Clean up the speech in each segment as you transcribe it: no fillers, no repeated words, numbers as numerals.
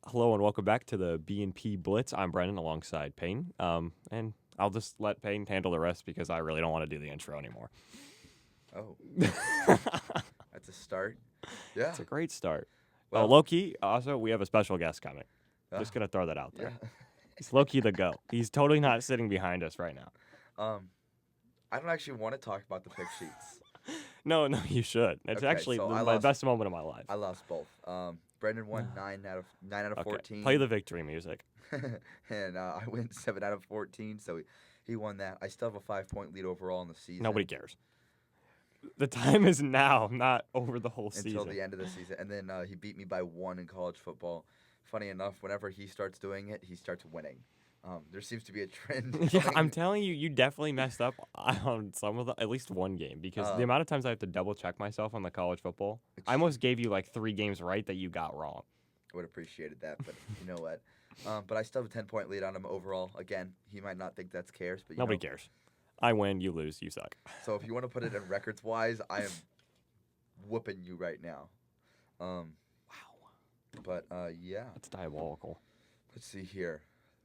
Hello and welcome back to the B&P Blitz. I'm Brennan alongside Peyton. And I'll just let Peyton handle the rest because I really don't want to do the intro anymore. Oh, that's a start. Yeah. It's a great start. Well, low-key, also, we have a special guest coming. Just going to throw that out there. Yeah. He's low-key the GOAT. He's totally not sitting behind us right now. I don't actually want to talk about the pick sheets. No, you should. It's Okay, actually so my best moment of my life. I lost both. Brendan won 9 out of Okay, 14. play the victory music. And I went 7 out of 14, so he won that. I still have a 5-point lead overall in the season. Nobody cares. The time is now, not over the whole season. Until the end of the season. And then he beat me by 1 in college football. Funny enough, whenever he starts doing it, he starts winning. There seems to be a trend. Yeah, I'm telling you, you definitely messed up on at least one game because the amount of times I have to double check myself on the college football, I almost gave you like 3 games right that you got wrong. I would have appreciated that, but you know what? But I still have a 10-point lead on him overall. Again, he might not think that's cares, but Nobody cares. I win, you lose, you suck. So if you want to put it in records-wise, I am whooping you right now. Wow. But yeah. That's diabolical. Let's see here.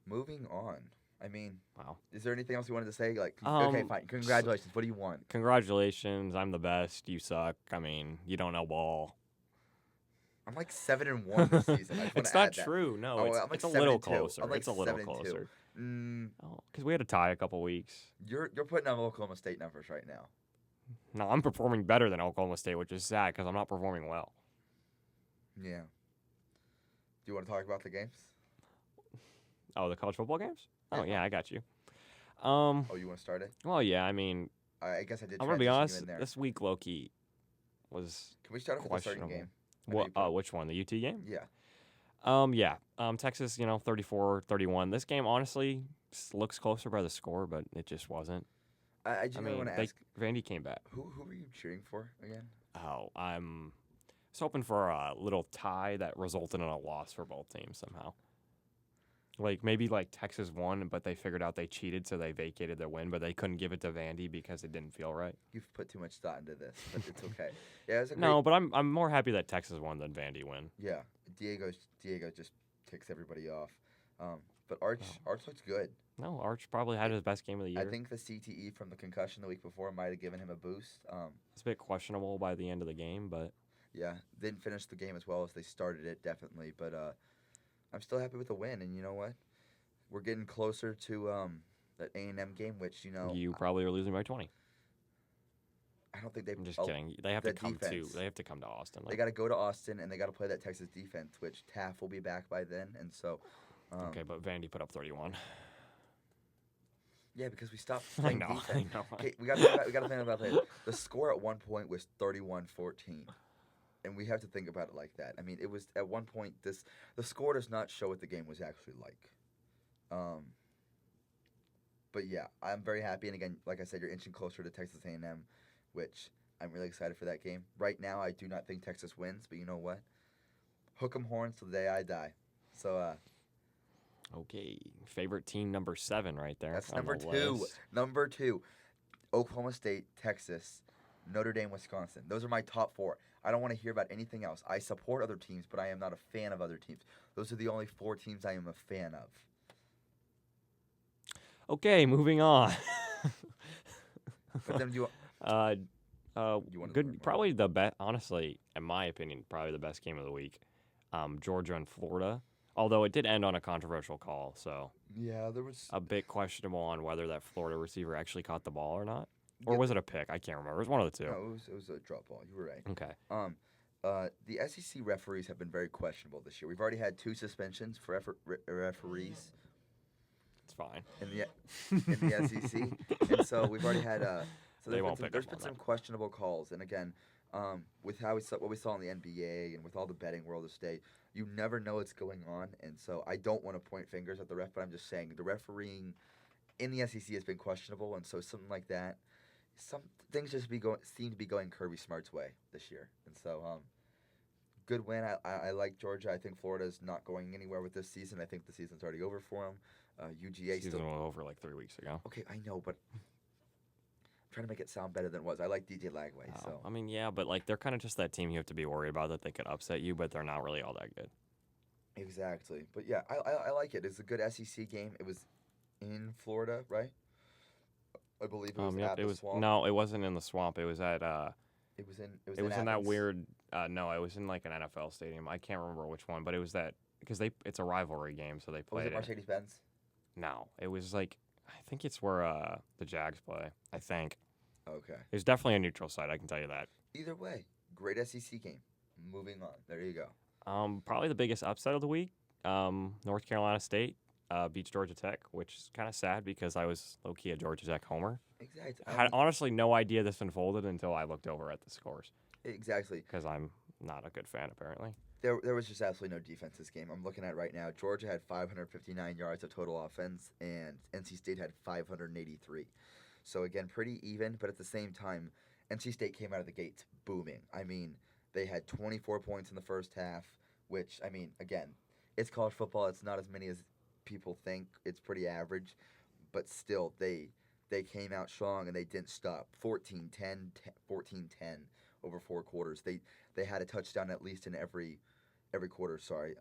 Moving on. I mean, wow. Is there anything else you wanted to say? Okay, fine. Congratulations. What do you want? Congratulations. I'm the best. You suck. I mean, you don't know ball. I'm like 7-1 this season. It's not true. No, it's a little closer. I'm like it's a little closer. Because we had a tie a couple weeks. You're putting on Oklahoma State numbers right now. No, I'm performing better than Oklahoma State, which is sad because I'm not performing well. Yeah. Do you want to talk about the games? Oh, the college football games? Oh, yeah, I got you. You want to start it? Well, yeah, I mean, I guess I did. I'm gonna be honest. This week, low-key, was Can we start off with a certain game? Which one? The UT game? Yeah. Texas, 34-31. This game, honestly, looks closer by the score, but it just wasn't. I just want to ask. Vandy came back. Who were you cheering for again? Oh, I'm just hoping for a little tie that resulted in a loss for both teams somehow. Like, maybe, Texas won, but they figured out they cheated, so they vacated their win, but they couldn't give it to Vandy because it didn't feel right. You've put too much thought into this, but it's okay. Yeah, it was No, but I'm more happy that Texas won than Vandy win. Yeah, Diego just ticks everybody off. But Arch looks good. No, Arch probably had his best game of the year. I think the CTE from the concussion the week before might have given him a boost. It's a bit questionable by the end of the game, but... Yeah, didn't finish the game as well as they started it, definitely. But I'm still happy with the win, and you know what? We're getting closer to that A&M game, which, You probably are losing by 20. I don't think they... I'm just kidding. They have to come to Austin. They got to go to Austin, and they got to play that Texas defense, which Taft will be back by then, and so... okay, but Vandy put up 31. Yeah, because we stopped playing defense. I know. Okay, we got to think about that. The score at one point was 31-14. And we have to think about it like that. I mean, it was at one point the score does not show what the game was actually like. But yeah, I'm very happy. And again, like I said, you're inching closer to Texas A&M, which I'm really excited for that game. Right now, I do not think Texas wins, but you know what? Hook 'em horns till the day I die. So. Okay, favorite team number 7 right there. That's number 2. Number 2, Oklahoma State, Texas, Notre Dame, Wisconsin. Those are my top 4. I don't want to hear about anything else. I support other teams, but I am not a fan of other teams. Those are the only 4 teams I am a fan of. Okay, moving on. But then you good. Probably the best. Honestly, in my opinion, probably the best game of the week. Georgia and Florida. Although it did end on a controversial call, so yeah, there was a bit questionable on whether that Florida receiver actually caught the ball or not. Or was it a pick? I can't remember. It was one of the two. No, it was a drop ball. You were right. Okay. The SEC referees have been very questionable this year. We've already had 2 suspensions for referees. It's fine. In the SEC, and so we've already had. So there's been some questionable calls, and again, with what we saw in the NBA and with all the betting world of state, you never know what's going on, and so I don't want to point fingers at the ref, but I'm just saying the refereeing in the SEC has been questionable, and so something like that. Some things seem to be going Kirby Smart's way this year, and so good win. I like Georgia. I think Florida's not going anywhere with this season. I think the season's already over for them. UGA season was over like 3 weeks ago. Okay, I know, but I'm trying to make it sound better than it was. I like DJ Lagway. So I mean, yeah, but they're kind of just that team you have to be worried about that they could upset you, but they're not really all that good. Exactly. But yeah, I like it. It's a good SEC game. It was in Florida, right? I believe it was Yep. at It the was Swamp. no, it wasn't in the Swamp. It was at It was it in was in that Athens. weird. No, it was in like an NFL stadium. I can't remember which one, but it was that because it's a rivalry game, so they Was played it it. Mercedes-Benz? No, it was like I think it's where the Jags play. I think Okay. it was definitely a neutral site. I can tell you that. Either way, great SEC game. Moving on. There you go. Probably the biggest upset of the week. North Carolina State beats Georgia Tech, which is kind of sad because I was low key a Georgia Tech homer. Exactly. I had honestly no idea this unfolded until I looked over at the scores. Exactly. Because I'm not a good fan apparently. There was just absolutely no defense this game. I'm looking at it right now. Georgia had 559 yards of total offense, and NC State had 583. So again, pretty even, but at the same time, NC State came out of the gates booming. I mean, they had 24 points in the first half, which I mean, again, it's college football. It's not as many as people think. It's pretty average, but still, they came out strong and they didn't stop. 14-10, 14-10 over 4 quarters. They had a touchdown at least in every quarter. Sorry.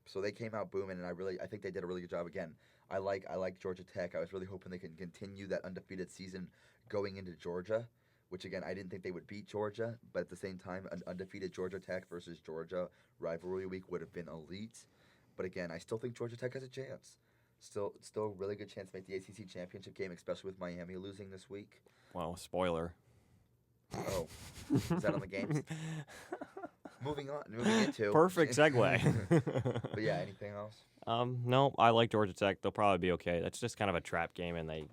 So they came out booming, and I think they did a really good job. Again, I like Georgia Tech. I was really hoping they can continue that undefeated season going into Georgia, which again I didn't think they would beat Georgia, but at the same time, an undefeated Georgia Tech versus Georgia rivalry week would have been elite. But again, I still think Georgia Tech has a chance. Still a really good chance to make the ACC championship game, especially with Miami losing this week. Well, spoiler. Oh, is that on the games? Moving into Perfect segue. But yeah, anything else? No, I like Georgia Tech. They'll probably be okay. That's just kind of a trap game, and they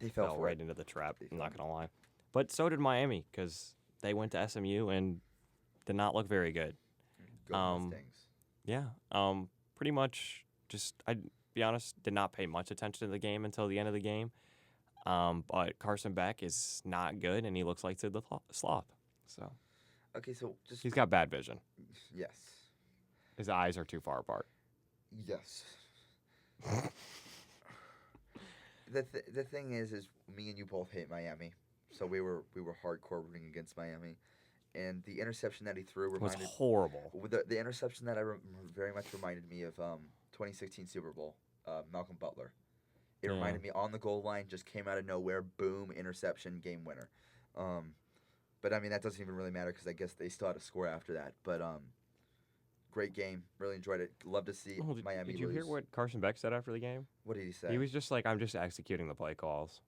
fell fell for right it. into the trap. I'm not gonna lie, but so did Miami because they went to SMU and did not look very good. Go Mustangs. Yeah. Pretty much just I'd be honest, did not pay much attention to the game until the end of the game. But Carson Beck is not good, and he looks like Sid the Sloth. So. Okay, so just He's got bad vision. yes. His eyes are too far apart. Yes. The thing is me and you both hate Miami, so we were hardcore rooting against Miami, and the interception that he threw was horrible. The interception that very much reminded me of 2016 Super Bowl, Malcolm Butler. It reminded me on the goal line, just came out of nowhere, boom, interception, game winner. But I mean that doesn't even really matter because I guess they still had a score after that. But great game, really enjoyed it. Love to see Miami Did you lose. hear what Carson Beck said after the game? What did he say? He was just like, "I'm just executing the play calls.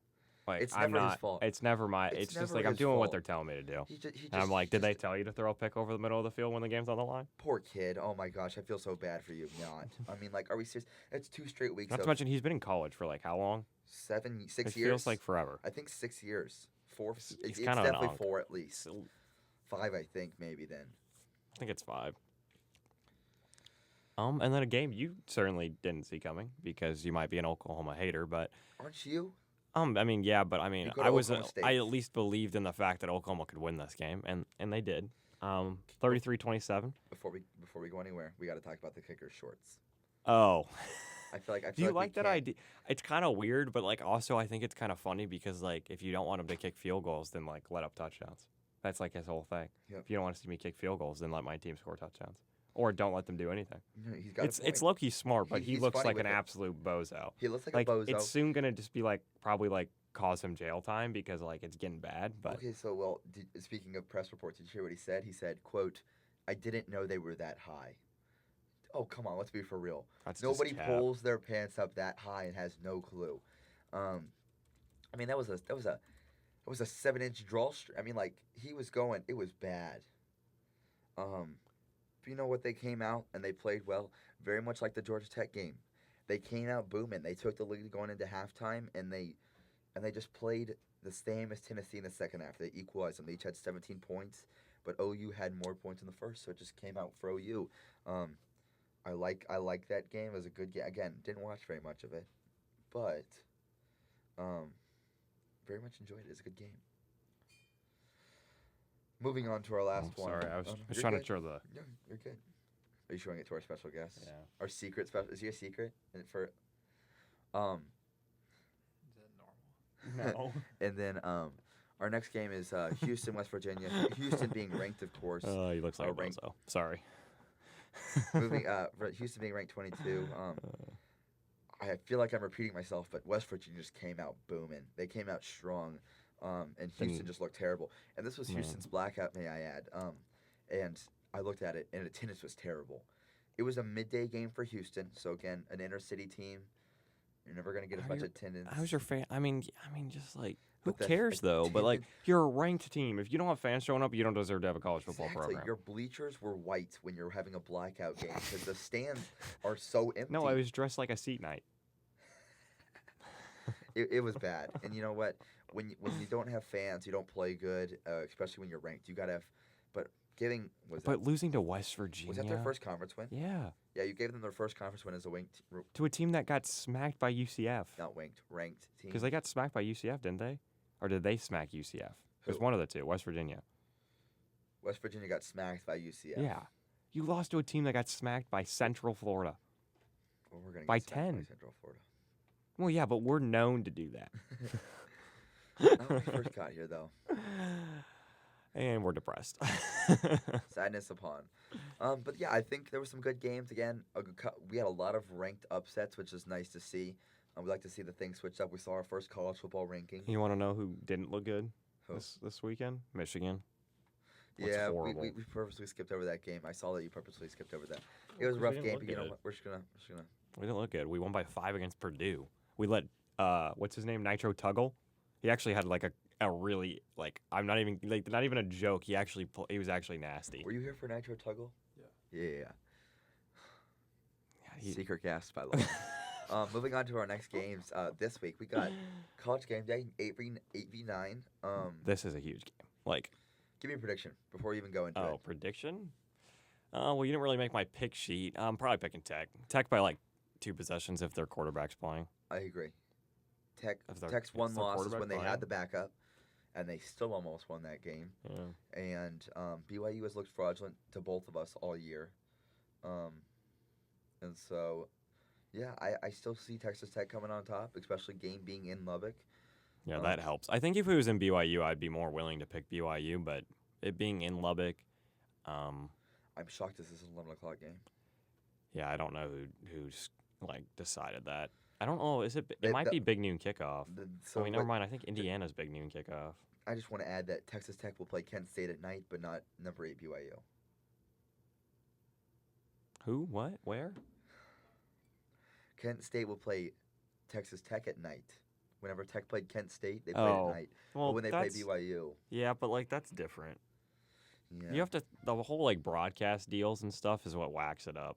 Like It's I'm never not. his fault. It's never my. It's It's just never like I'm his doing what fault. they're telling me to do." He just, And I'm like, "Did they tell you to throw a pick over the middle of the field when the game's on the line?" Poor kid. Oh my gosh, I feel so bad for you. Not. I mean, like, are we serious? It's 2 straight weeks. Not to mention he's been in college for like how long? 6 It years. feels like forever. I think 6 years. 4. He's It's kinda an definitely onk. 4 at least. 5, I think, maybe then. I think it's 5. And then a game you certainly didn't see coming because you might be an Oklahoma hater, but Aren't you? I mean, yeah, but I mean, You go to I was Oklahoma State. I at least believed in the fact that Oklahoma could win this game, and they did. 33-27. Before we go anywhere, we got to talk about the kicker's shorts. Oh. I feel like Do you we like that can't- idea? It's kind of weird, but like also I think it's kind of funny because like if you don't want him to kick field goals, then like let up touchdowns. That's like his whole thing. Yep. If you don't want to see me kick field goals, then let my team score touchdowns, or don't let them do anything. No, he's got a point. It's low-key smart, but he He's looks funny like with an it. absolute bozo. He looks like Like a bozo. it's soon gonna just be like probably like cause him jail time because like it's getting bad. But Okay, so well, speaking of press reports, did you hear what he said? He said, "quote I didn't know they were that high." Oh come on, let's be for real. that's Nobody just cap. pulls their pants up that high and has no clue. I mean that was a 7-inch draw. I mean like he was going. It was bad. But you know what? They came out and they played well, very much like the Georgia Tech game. They came out booming. They took the lead going into halftime, and they just played the same as Tennessee in the second half. They equalized them. They each had 17 points, but OU had more points in the first, so it just came out for OU. I like that game. It was a good game. Again, didn't watch very much of it, but very much enjoyed it. It's a good game. Moving on to our last one. Sorry, I was You're trying good. to show the. No, you're good. Are you showing it to our special guest? Yeah. Our secret special. Is he a secret? And for Is that normal? No. and then our next game is Houston, West Virginia. Houston being ranked, of course. He looks like a ranked. bozo. Sorry. Houston being ranked 22. I feel like I'm repeating myself, but West Virginia just came out booming. They came out strong, and Houston just looked terrible. And this was Houston's blackout, may I add. And I looked at it, and attendance was terrible. It was a midday game for Houston, so again, an inner city team. You're never gonna get as much attendance. How's your fan? I mean, just like who cares though? But like, you're a ranked team. If you don't have fans showing up, you don't deserve to have a college football program. Your bleachers were white when you're having a blackout game because the stands are so empty. No, I was dressed like a seat night. It was bad, and you know what? When you don't have fans, you don't play good, especially when you're ranked. You gotta have, But losing to West Virginia. Was that their first conference win? Yeah. Yeah, you gave them their first conference win as a to a team that got smacked by UCF. Not ranked team. Because they got smacked by UCF, didn't they? Or did they smack UCF? It was one of the two. West Virginia. West Virginia got smacked by UCF. Yeah. You lost to a team that got smacked by Central Florida. Well, we're gonna by get 10. By Central Florida. Well, yeah, but we're known to do that. Not when we first got here, though. And we're depressed. Sadness upon. But yeah, I think there were some good games. Again, we had a lot of ranked upsets, which is nice to see. We like to see the things switched up. We saw our first college football ranking. You want to know who didn't look good this weekend? Michigan. Yeah, we purposely skipped over that game. I saw that you purposely skipped over that. It was a rough game, but you know what? We're just gonna. We didn't look good. We won by 5 against Purdue. We let what's his name, Nitro Tuggle. He actually had like a really I'm not even a joke. He was actually nasty. Were you here for Nitro Tuggle? Yeah. Yeah. Secret guest, by the way. Moving on to our next games. This week we got College Game Day 8v9. This is a huge game. Give me a prediction before you even go into it. Oh, prediction? Well, you didn't really make my pick sheet. I'm probably picking Tech. Tech by 2 possessions if their quarterback's playing. I agree. Tech's one loss is when they had the backup, and they still almost won that game. Yeah. And BYU has looked fraudulent to both of us all year. And so, yeah, I still see Texas Tech coming on top, especially game being in Lubbock. Yeah, that helps. I think if it was in BYU, I'd be more willing to pick BYU, but it being in Lubbock, I'm shocked this is an 11 o'clock game. Yeah, I don't know who's decided that. I don't know. It might be Big Noon kickoff. Never mind. I think Indiana's Big Noon kickoff. I just want to add that Texas Tech will play Kent State at night, but not number 8 BYU. Who? What? Where? Kent State will play Texas Tech at night. Whenever Tech played Kent State, they played at night. Well, but when they play BYU. Yeah, but that's different. Yeah. You have to the whole broadcast deals and stuff is what whacks it up,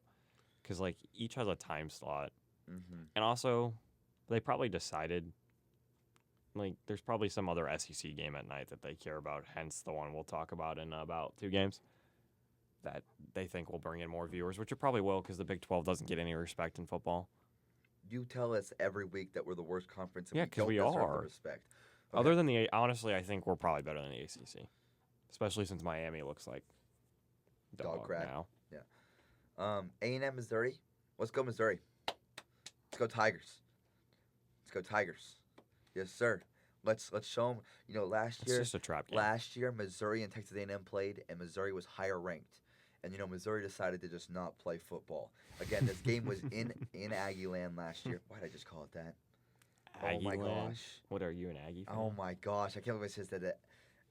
because each has a time slot, and also they probably decided there's probably some other SEC game at night that they care about. Hence the one we'll talk about in about 2 games that they think will bring in more viewers, which it probably will because the Big 12 doesn't get any respect in football. You tell us every week that we're the worst conference. And yeah, because we are. The respect. Okay. Other than honestly, I think we're probably better than the ACC, especially since Miami looks like dog crap now. Yeah. A&M Missouri. Let's go Missouri. Let's go Tigers. Let's go Tigers. Yes, sir. Let's show them. Last year. It's just a trap game. Last year, Missouri and Texas A&M played, and Missouri was higher ranked. And, Missouri decided to just not play football. Again, this game was in Aggie Land last year. Why did I just call it that? Aggie oh, my Land? gosh. What are you, an Aggie fan? Oh, my gosh. I can't believe I just said that.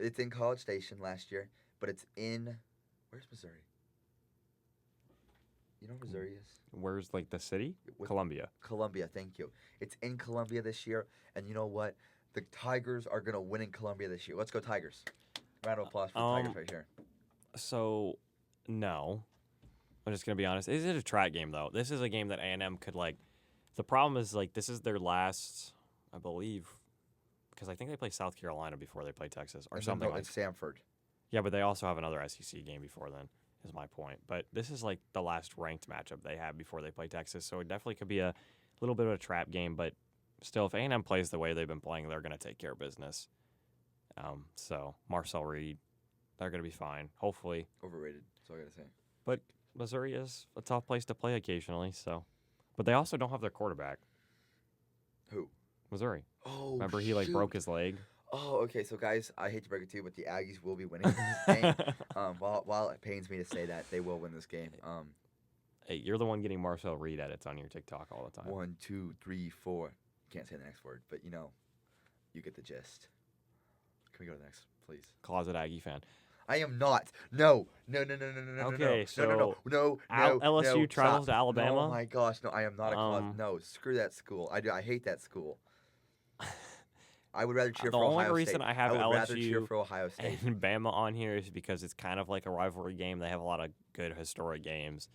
It's in College Station last year, but it's in – where's Missouri? You know where Missouri is? Where's, the city? Columbia. Columbia, thank you. It's in Columbia this year, and you know what? The Tigers are going to win in Columbia this year. Let's go Tigers. Round of applause for the Tigers right here. So – no. I'm just going to be honest. Is it a track game, though? This is a game that A&M could, the problem is, this is their last, I believe, because I think they play South Carolina before they play Texas or something like that. It's Samford. Yeah, but they also have another SEC game before then, is my point. But this is, the last ranked matchup they have before they play Texas, so it definitely could be a little bit of a trap game. But still, if A&M plays the way they've been playing, they're going to take care of business. So, Marcel Reed, they're going to be fine, hopefully. Overrated. I gotta say. But Missouri is a tough place to play occasionally, so. But they also don't have their quarterback. Who? Missouri. Oh, remember he broke his leg. Oh, okay. So guys, I hate to break it to you, but the Aggies will be winning this game. While it pains me to say that, they will win this game. Hey, you're the one getting Marcel Reed edits on your TikTok all the time. 1, 2, 3, 4. Can't say the next word, but you get the gist. Can we go to the next, please? Closet Aggie fan. I am not. No. Okay, no. LSU travels to Alabama. Oh my gosh, no! I am not a closet. No, screw that school. I hate that school. I would rather cheer for Ohio State. The only reason I have would rather LSU cheer for Ohio State and Bama on here is because it's kind of like a rivalry game. They have a lot of good historic games,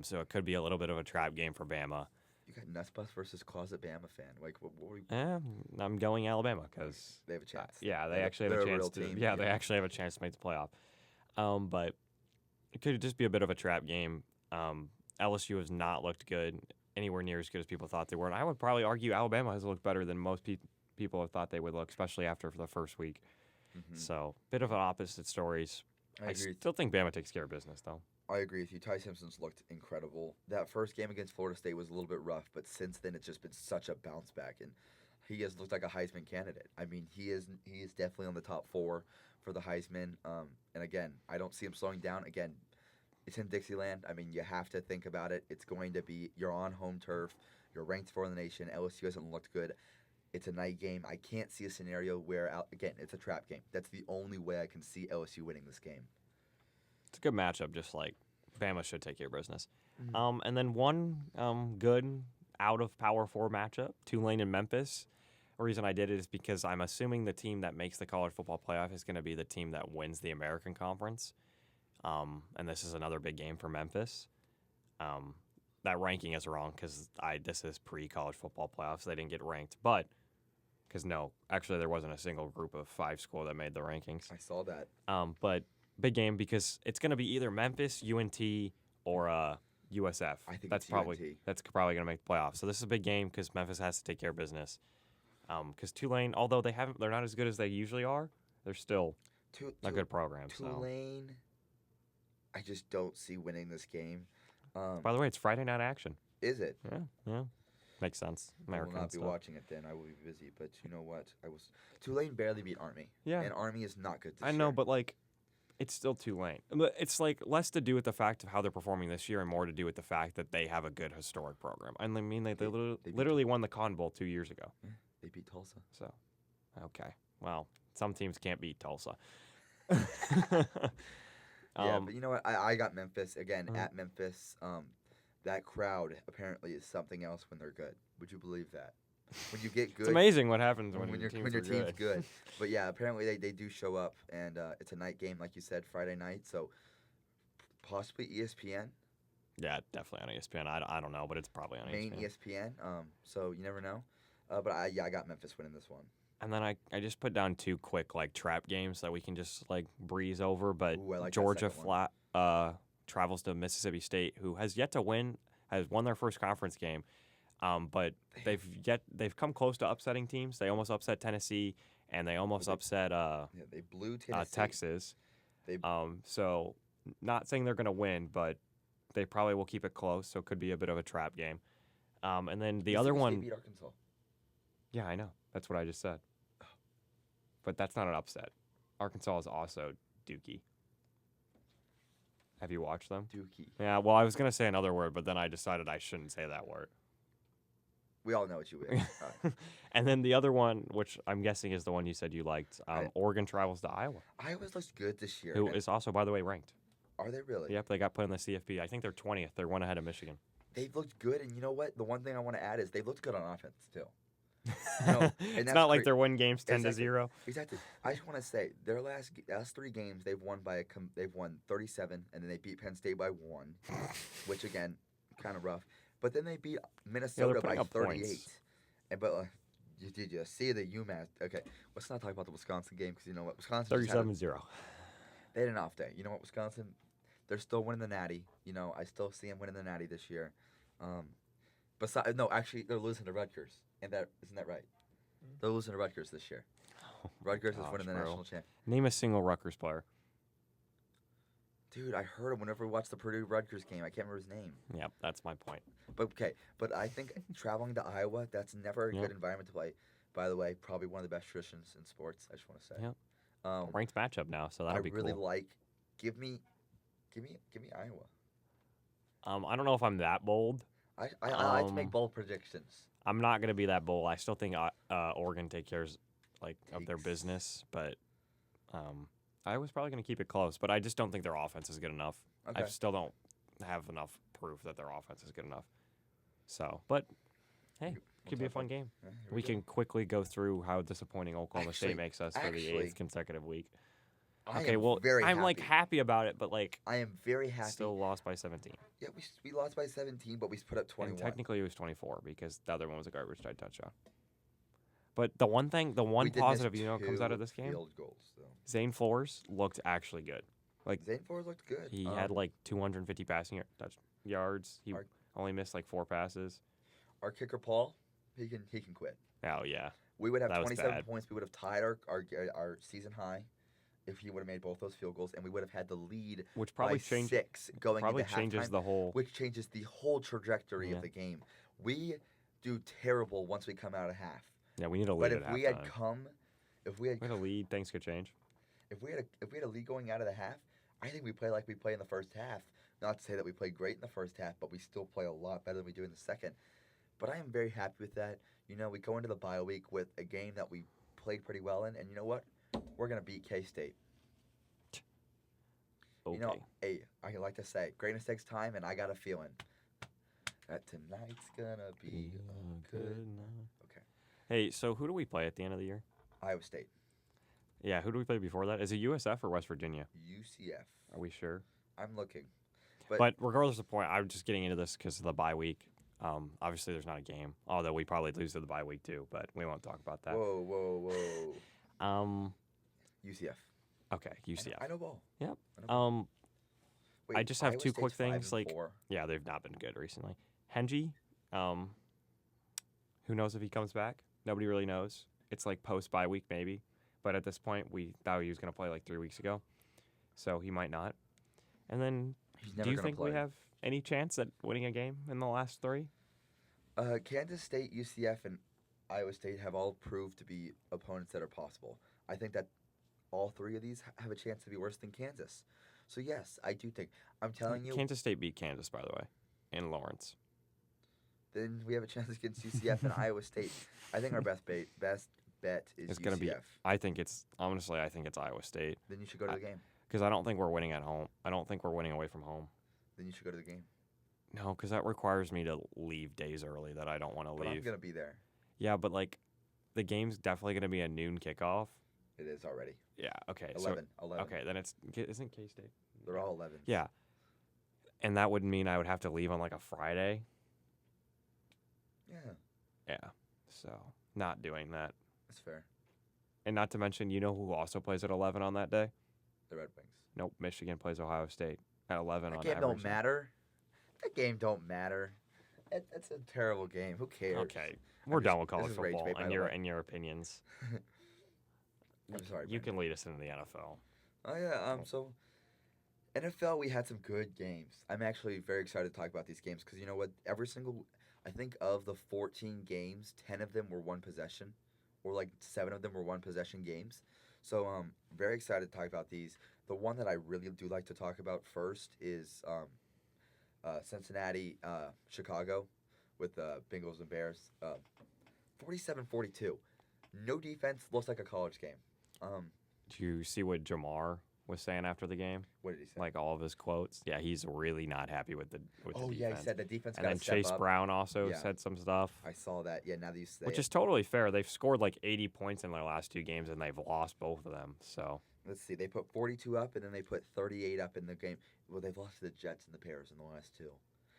so it could be a little bit of a trap game for Bama. You got Nussbus versus Closet Bama fan. Like, what were we? I'm going Alabama because they have a chance. They actually have a chance to. Team. They actually have a chance to make the playoff. But it could just be a bit of a trap game. LSU has not looked good, anywhere near as good as people thought they were. And I would probably argue Alabama has looked better than most people have thought they would look, especially after the first week. Mm-hmm. So, bit of an opposite stories. I still think Bama takes care of business, though. I agree with you. Ty Simpson's looked incredible. That first game against Florida State was a little bit rough, but since then it's just been such a bounce back, and he has looked like a Heisman candidate. I mean, he is definitely on the top 4 for the Heisman. And again, I don't see him slowing down. Again, it's in Dixieland. I mean, you have to think about it. It's going to be, you're on home turf. You're ranked 4th in the nation. LSU hasn't looked good. It's a night game. I can't see a scenario where, again, it's a trap game. That's the only way I can see LSU winning this game. It's a good matchup, just like Bama should take care of business. Mm-hmm. And then one good out of Power 4 matchup, Tulane and Memphis. The reason I did it is because I'm assuming the team that makes the college football playoff is going to be the team that wins the American Conference. And this is another big game for Memphis. That ranking is wrong because this is pre-college football playoffs. They didn't get ranked. But, actually there wasn't a single group of 5 school that made the rankings. I saw that. But big game because it's going to be either Memphis, UNT, or USF. I think that's probably going to make the playoffs. So this is a big game because Memphis has to take care of business. Because Tulane, although they're not as good as they usually are, they're still a good program. Tulane, I just don't see winning this game. By the way, it's Friday night action. Is it? Yeah. Makes sense. American I will not be watching it then. I will be busy. But you know what? Tulane barely beat Army. Yeah. And Army is not good this year. I know, but it's still Tulane. But it's less to do with the fact of how they're performing this year and more to do with the fact that they have a good historic program. I mean, they literally won the Cotton Bowl 2 years ago. Yeah, they beat Tulsa. So, okay. Well, some teams can't beat Tulsa. Yeah, but you know what? I got Memphis again at Memphis. That crowd apparently is something else when they're good. Would you believe that? When you get good, it's amazing what happens when your team's good. But yeah, apparently they do show up, and it's a night game, like you said, Friday night. So possibly ESPN. Yeah, definitely on ESPN. I don't know, but it's probably on main ESPN. So you never know. But I got Memphis winning this one. And then I just put down 2 quick trap games that we can just breeze over. But like Georgia travels to Mississippi State, who has yet to win, has won their first conference game. But they've come close to upsetting teams. They almost upset Tennessee, and they almost upset they blew Tennessee. Texas. So not saying they're going to win, but they probably will keep it close. So it could be a bit of a trap game. And then the other one. They beat Arkansas. Yeah, I know. That's what I just said. But that's not an upset. Arkansas is also dookie. Have you watched them? Dookie. Yeah, well, I was going to say another word, but then I decided I shouldn't say that word. We all know what you will. And then the other one, which I'm guessing is the one you said you liked, Oregon travels to Iowa. Iowa's looks good this year. Who is also, by the way, ranked. Are they really? Yep, they got put in the CFP. I think they're 20th. They're one ahead of Michigan. They've looked good, and you know what? The one thing I want to add is they've looked good on offense, too. It's not like they're winning games 10-0. Exactly. I just want to say their last 3 games they've won they've won 37, and then they beat Penn State by 1, which again kind of rough. But then they beat Minnesota by 38. But did you see the UMass? Okay, let's not talk about the Wisconsin game because you know what, Wisconsin 37-0. They had an off day. You know what, Wisconsin, they're still winning the Natty. You know, I still see them winning the Natty this year. Actually, they're losing to Rutgers. And isn't that right? They're losing to Rutgers this year. Rutgers is winning the national championship. Name a single Rutgers player. Dude, I heard him whenever we watched the Purdue-Rutgers game. I can't remember his name. Yep, that's my point. But I think traveling to Iowa, that's never a good environment to play. By the way, probably one of the best traditions in sports, I just want to say. Yep. Ranked matchup now, so that'll be cool. I really like give me Iowa. I don't know if I'm that bold. I like to make bold predictions. I'm not going to be that bold. I still think Oregon takes care of their business, but I was probably going to keep it close. But I just don't think their offense is good enough. Okay. I still don't have enough proof that their offense is good enough. So, but hey, it could be a fun game. Yeah, we can quickly go through how disappointing Oklahoma State makes us for the 8th consecutive week. Okay, well, I'm like happy about it, but like I am very happy. Still lost by 17. Yeah, we lost by 17, but we put up 21. And technically, it was 24 because the other one was a garbage time touchdown. But the one positive comes out of this game. Field goals, though. Zane Flores looked actually good. Like Zane Flores looked good. He had like 250 passing yards. He only missed like 4 passes. Our kicker Paul, he can quit. Oh yeah. We would have 27 points. We would have tied our season high if he would have made both those field goals, and we would have had the lead, which probably by 6 going into halftime, which changes the whole trajectory of the game. We do terrible once we come out of half. Yeah, we need a lead. But if we had a lead, things could change. If we had a lead going out of the half, I think we play like we play in the first half. Not to say that we played great in the first half, but we still play a lot better than we do in the second. But I am very happy with that. You know, we go into the bye week with a game that we played pretty well in, and you know what? We're going to beat K-State. Okay. You know, hey, I like to say, greatness takes time, and I got a feeling that tonight's going to be a good night. Okay. Hey, so who do we play at the end of the year? Iowa State. Yeah, who do we play before that? Is it USF or West Virginia? UCF. Are we sure? I'm looking. But regardless of the point, I'm just getting into this because of the bye week. Obviously, there's not a game, although we probably lose to the bye week too, but we won't talk about that. Whoa. UCF. Okay, UCF. I know ball. Yep. Wait, I just have Iowa 2 quick State's things. 5-4. Yeah, they've not been good recently. Henji, who knows if he comes back? Nobody really knows. It's like post-bye week maybe, but at this point, we thought he was going to play like 3 weeks ago, so he might not. And then, do you think we have any chance at winning a game in the last 3? Kansas State, UCF, and Iowa State have all proved to be opponents that are possible. I think that all 3 of these have a chance to be worse than Kansas. So, yes, I do think. I'm telling you. Kansas State beat Kansas, by the way, in Lawrence. Then we have a chance against UCF and Iowa State. I think our best bet is it's UCF. Gonna be. I think it's Iowa State. Then you should go to the game. Because I don't think we're winning at home. I don't think we're winning away from home. Then you should go to the game. No, because that requires me to leave days early that I don't want to leave. I'm going to be there. Yeah, but like, the game's definitely going to be a noon kickoff. It is already. Yeah, okay. 11. Okay, then isn't K-State? They're all 11s. Yeah. And that would mean I would have to leave on like a Friday. Yeah. Yeah, so not doing that. That's fair. And not to mention, you know who also plays at 11 on that day? The Red Wings. Nope, Michigan plays Ohio State at 11 on that game don't matter. That game don't matter. That's a terrible game. Who cares? Okay, we're done with college football and your opinions. I'm sorry. You can lead us into the NFL. Oh yeah. So NFL, we had some good games. I'm actually very excited to talk about these games because you know what? I think of the 14 games, 10 of them were one possession, or like 7 of them were one possession games. So very excited to talk about these. The one that I really do like to talk about first is Cincinnati, Chicago, with the Bengals and Bears. 47-42. No defense, looks like a college game. Did you see what Jamar was saying after the game? What did he say? Like all of his quotes. Yeah, he's really not happy with the defense. Yeah, he said the defense got to step up. And then Chase Brown also said some stuff. I saw that. Yeah, now that you say Which is totally fair. They've scored like 80 points in their last 2 games, and they've lost both of them. So let's see. They put 42 up, and then they put 38 up in the game. Well, they've lost to the Jets and the Bears in the last 2.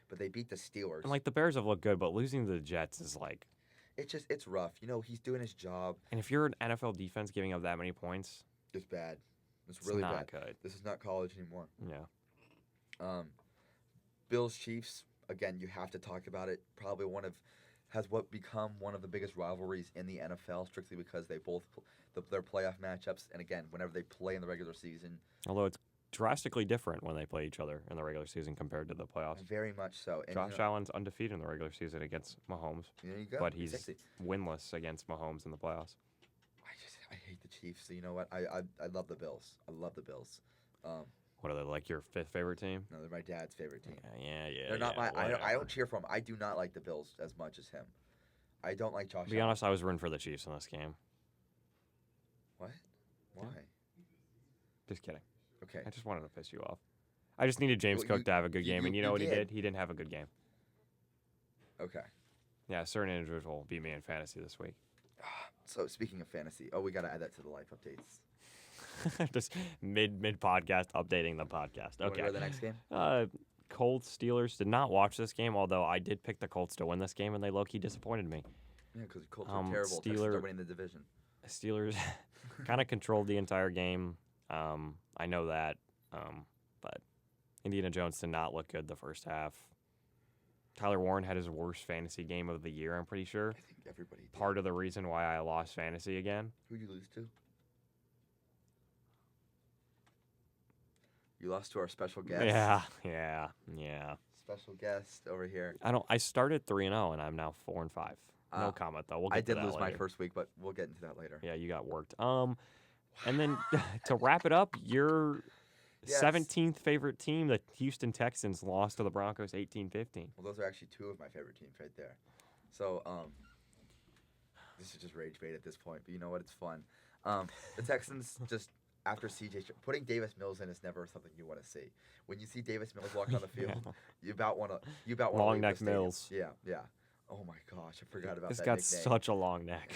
But they beat the Steelers. And like the Bears have looked good, but losing to the Jets is like... It's rough. You know, he's doing his job. And if you're an NFL defense giving up that many points... It's bad. It's really not bad. Good. This is not college anymore. Yeah. Bills Chiefs, again, you have to talk about it. Probably has become one of the biggest rivalries in the NFL, strictly because they both their playoff matchups, and again, whenever they play in the regular season. Although it's drastically different when they play each other in the regular season compared to the playoffs. Very much so. And Josh Allen's undefeated in the regular season against Mahomes. There you go. But he's winless against Mahomes in the playoffs. I hate the Chiefs. So you know what? I love the Bills. I love the Bills. What are they, like your fifth favorite team? No, they're my dad's favorite team. Yeah. They're not my. I whatever. don't cheer for them. I do not like the Bills as much as him. I don't like Josh. To be honest, I was rooting for the Chiefs in this game. What? Why? Just kidding. Okay. I just wanted to piss you off. I just needed James Cook to have a good game, and you know what he did? He didn't have a good game. Okay. Yeah, a certain individual beat me in fantasy this week. So speaking of fantasy, we got to add that to the life updates. Just mid podcast updating the podcast. Okay. Wanna go to the next game? Colts Steelers. Did not watch this game, although I did pick the Colts to win this game, and they low-key disappointed me. Yeah, because Colts are terrible. Texans are winning the division. Steelers kind of controlled the entire game. I know that, but Indiana Jones did not look good the first half. Tyler Warren had his worst fantasy game of the year, I'm pretty sure. I think everybody did. Part of the reason why I lost fantasy again. Who'd you lose to? You lost to our special guest. Yeah. Special guest over here. I started 3-0 and I'm now 4-5. No comment though. We'll get to that lose later. my first week, but we'll get into that later. Yeah, you got worked. And then to wrap it up, your 17th favorite team, the Houston Texans, lost to the Broncos 18-15. Well, those are actually two of my favorite teams right there. So, this is just rage bait at this point, but you know what? It's fun. The Texans just after CJ putting Davis Mills in is never something you want to see. When you see Davis Mills walk on the field, you about want to long neck Mills. Yeah. Oh my gosh, I forgot about this that. This got such a long neck.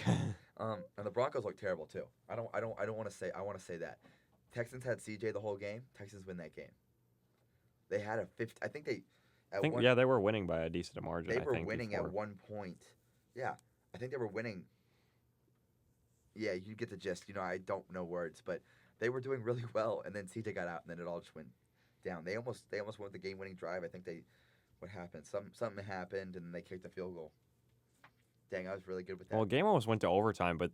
And the Broncos look terrible too. I don't want to say. I want to say that Texans had CJ the whole game. Texans win that game. They had a 50. I think they. They were winning by a decent margin. They were winning at one point. Yeah, I think they were winning. Yeah, you get the gist. I don't know words, but they were doing really well, and then CJ got out, and then it all just went down. They almost won the game-winning drive. I think what happened? Something happened, and they kicked the field goal. Dang, I was really good with that. Well, the game almost went to overtime, but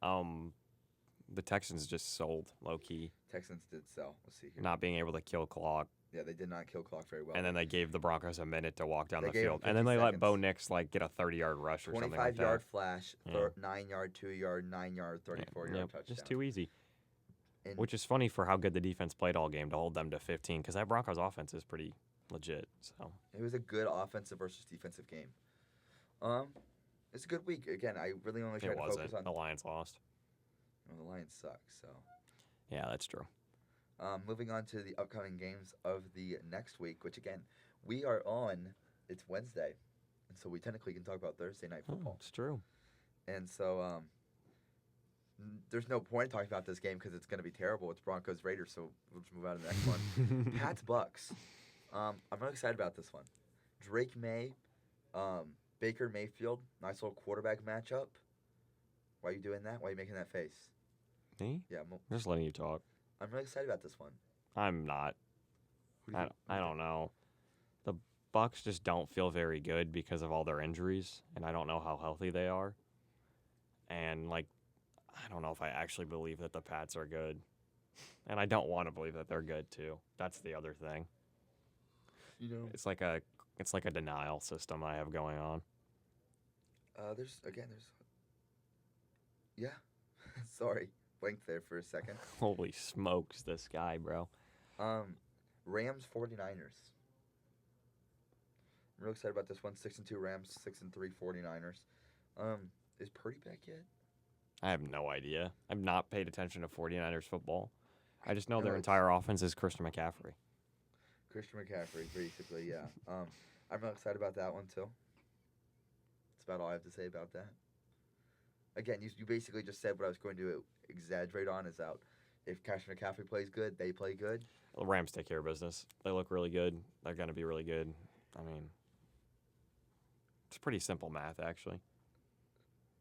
the Texans just sold low-key. Texans did sell. Let's see here. Not being able to kill clock. Yeah, they did not kill clock very well. And then they gave the Broncos a minute to walk down the field. And then they let Bo Nix get a 30-yard rush or something like that. 25-yard flash, 9-yard, 2-yard, 9-yard, 34-yard touchdown. Just too easy. Which is funny for how good the defense played all game to hold them to 15, because that Broncos offense is pretty legit. So it was a good offensive versus defensive game. It's a good week. Again, I really only tried to focus on... The Lions lost. Well, the Lions suck, so... Yeah, that's true. Moving on to the upcoming games of the next week, which, again, we are on... It's Wednesday, and so we technically can talk about Thursday Night Football. It's true. And so there's no point in talking about this game because it's going to be terrible. It's Broncos-Raiders, so we'll just move on to the next one. Pats-Bucks. I'm really excited about this one. Drake May, Baker Mayfield, nice little quarterback matchup. Why are you doing that? Why are you making that face? Me? Yeah. I'm just letting you talk. I'm really excited about this one. I'm not. I don't know. The Bucks just don't feel very good because of all their injuries, and I don't know how healthy they are. And, I don't know if I actually believe that the Pats are good. And I don't want to believe that they're good, too. That's the other thing. It's like a denial system I have going on. Yeah. Sorry. Blinked there for a second. Holy smokes, this guy, bro. Rams 49ers. I'm real excited about this one. 6-2 Rams, 6-3 49ers. Is Purdy back yet? I have no idea. I've not paid attention to 49ers football. I just know their entire offense is Christian McCaffrey. Christian McCaffrey, basically, yeah. I'm real excited about that one, too. That's about all I have to say about that. Again, you basically just said what I was going to exaggerate on is that if Christian McCaffrey plays good, they play good. The Rams take care of business. They look really good. They're going to be really good. I mean, it's pretty simple math, actually.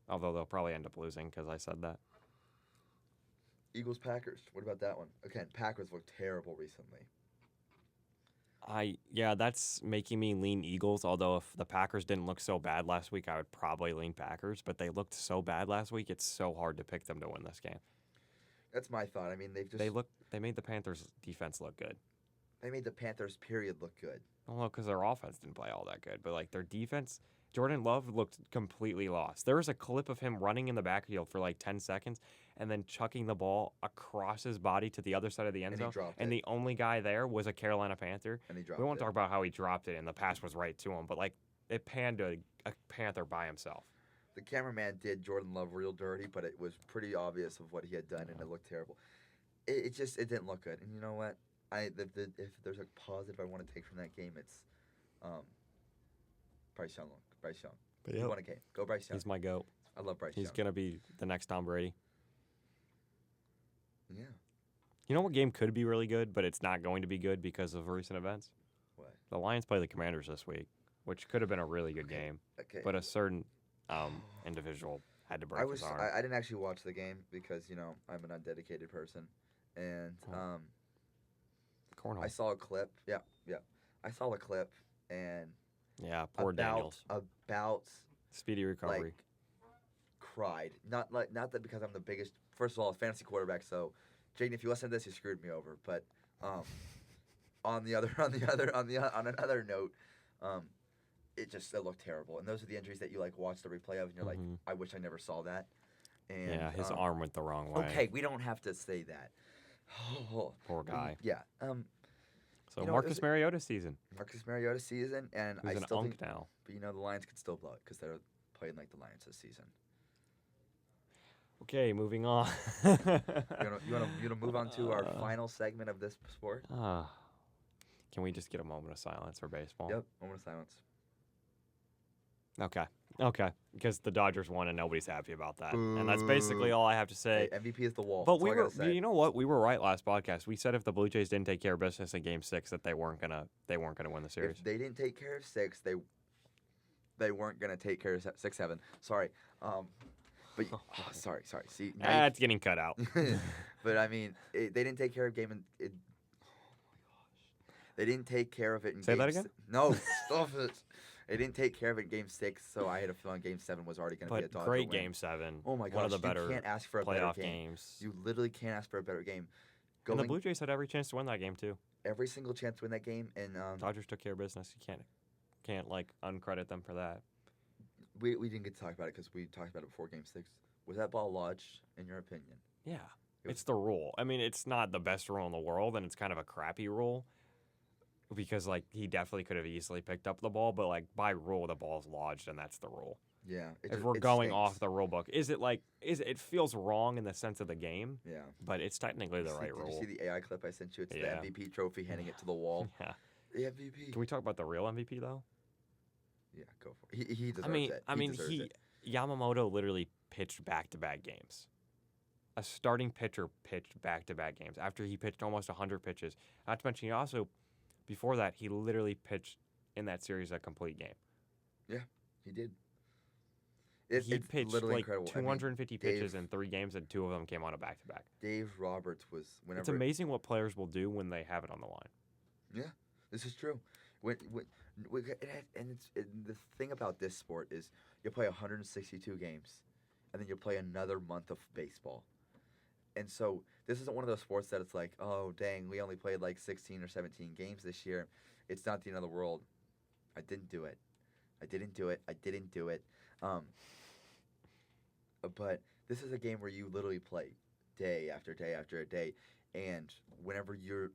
Although they'll probably end up losing because I said that. Eagles-Packers. What about that one? Again, Packers look terrible recently. That's making me lean Eagles, although if the Packers didn't look so bad last week, I would probably lean Packers, but they looked so bad last week, it's so hard to pick them to win this game. That's my thought. I mean, they made the Panthers defense look good. They made the Panthers period look good. Well, because their offense didn't play all that good, but like their defense, Jordan Love looked completely lost. There was a clip of him running in the backfield for like 10 seconds and then chucking the ball across his body to the other side of the end zone. And the only guy there was a Carolina Panther. And he dropped We won't talk about how he dropped it and the pass was right to him, but like it panned to a Panther by himself. The cameraman did Jordan Love real dirty, but it was pretty obvious of what he had done, and it looked terrible. It didn't look good. And you know what? If there's a positive I want to take from that game, it's Bryce Young. Bryce Young. But He won a game. Go Bryce Young. He's my GOAT. I love Bryce Young. He's going to be the next Tom Brady. Yeah. You know what game could be really good, but it's not going to be good because of recent events? What? The Lions play the Commanders this week, which could have been a really good game. Okay. But a certain individual had to break his arm. I didn't actually watch the game because, I'm an undedicated person. And Cornhole. I saw a clip. Yeah. I saw a clip, and yeah, poor Daniels. About speedy recovery. Like, cried. Not that because I'm the biggest. First of all, a fantasy quarterback. So, Jaden, if you listen to this, you screwed me over. But on another note, it looked terrible. And those are the injuries that you like watch the replay of, and you're like, I wish I never saw that. And yeah, his arm went the wrong way. Okay, we don't have to say that. Poor guy. Yeah. So Marcus Mariota season. Marcus Mariota season, and Who's I an still unk think now. But the Lions could still blow it because they're playing like the Lions this season. Okay, moving on. you wanna move on to our final segment of this sport? Can we just get a moment of silence for baseball? Yep, moment of silence. Okay. Because the Dodgers won and nobody's happy about that, and that's basically all I have to say. Hey, MVP is the wall. But you know what? We were right last podcast. We said if the Blue Jays didn't take care of business in Game 6, that they weren't gonna win the series. If they didn't take care of 6, they weren't gonna take care of 6-7. Sorry. But sorry. See, it's getting cut out. But I mean, they didn't take care of game. Oh my gosh. They didn't take care of it in. Say that again. No, stop it. They didn't take care of it in Game 6, so I had a feeling Game 7 was already going to be a Dodger great win. Game 7. Oh my gosh, one of the better you can't ask for a playoff better game. games. You literally can't ask for a better game. And the Blue Jays had every chance to win that game too. Every single chance to win that game, and Dodgers took care of business. You can't like uncredit them for that. We didn't get to talk about it because we talked about it before Game 6. Was that ball lodged, in your opinion? Yeah, it's the rule. I mean, it's not the best rule in the world, and it's kind of a crappy rule. Because, like, he definitely could have easily picked up the ball, but, like, by rule, the ball's lodged, and that's the rule. Yeah. If we're going off the rule book, it feels wrong in the sense of the game. Yeah. But it's technically the right rule. Did you see the AI clip I sent you? It's the MVP trophy, handing it to the wall. Yeah. The MVP. Can we talk about the real MVP, though? Yeah, go for it. He deserves it. Yamamoto literally pitched back-to-back games. A starting pitcher pitched back-to-back games after he pitched almost 100 pitches. Not to mention, he also... Before that, he literally pitched in that series a complete game. Yeah, he did. He pitched like incredible. 250 pitches in 3 games, and 2 of them came on a back-to-back. Dave Roberts was whenever. It's amazing what players will do when they have it on the line. Yeah, this is true. And the thing about this sport is you play 162 games, and then you play another month of baseball. And so this isn't one of those sports that it's like, oh, dang, we only played like 16 or 17 games this year. It's not the end of the world. I didn't do it. But this is a game where you literally play day after day after day. And whenever you're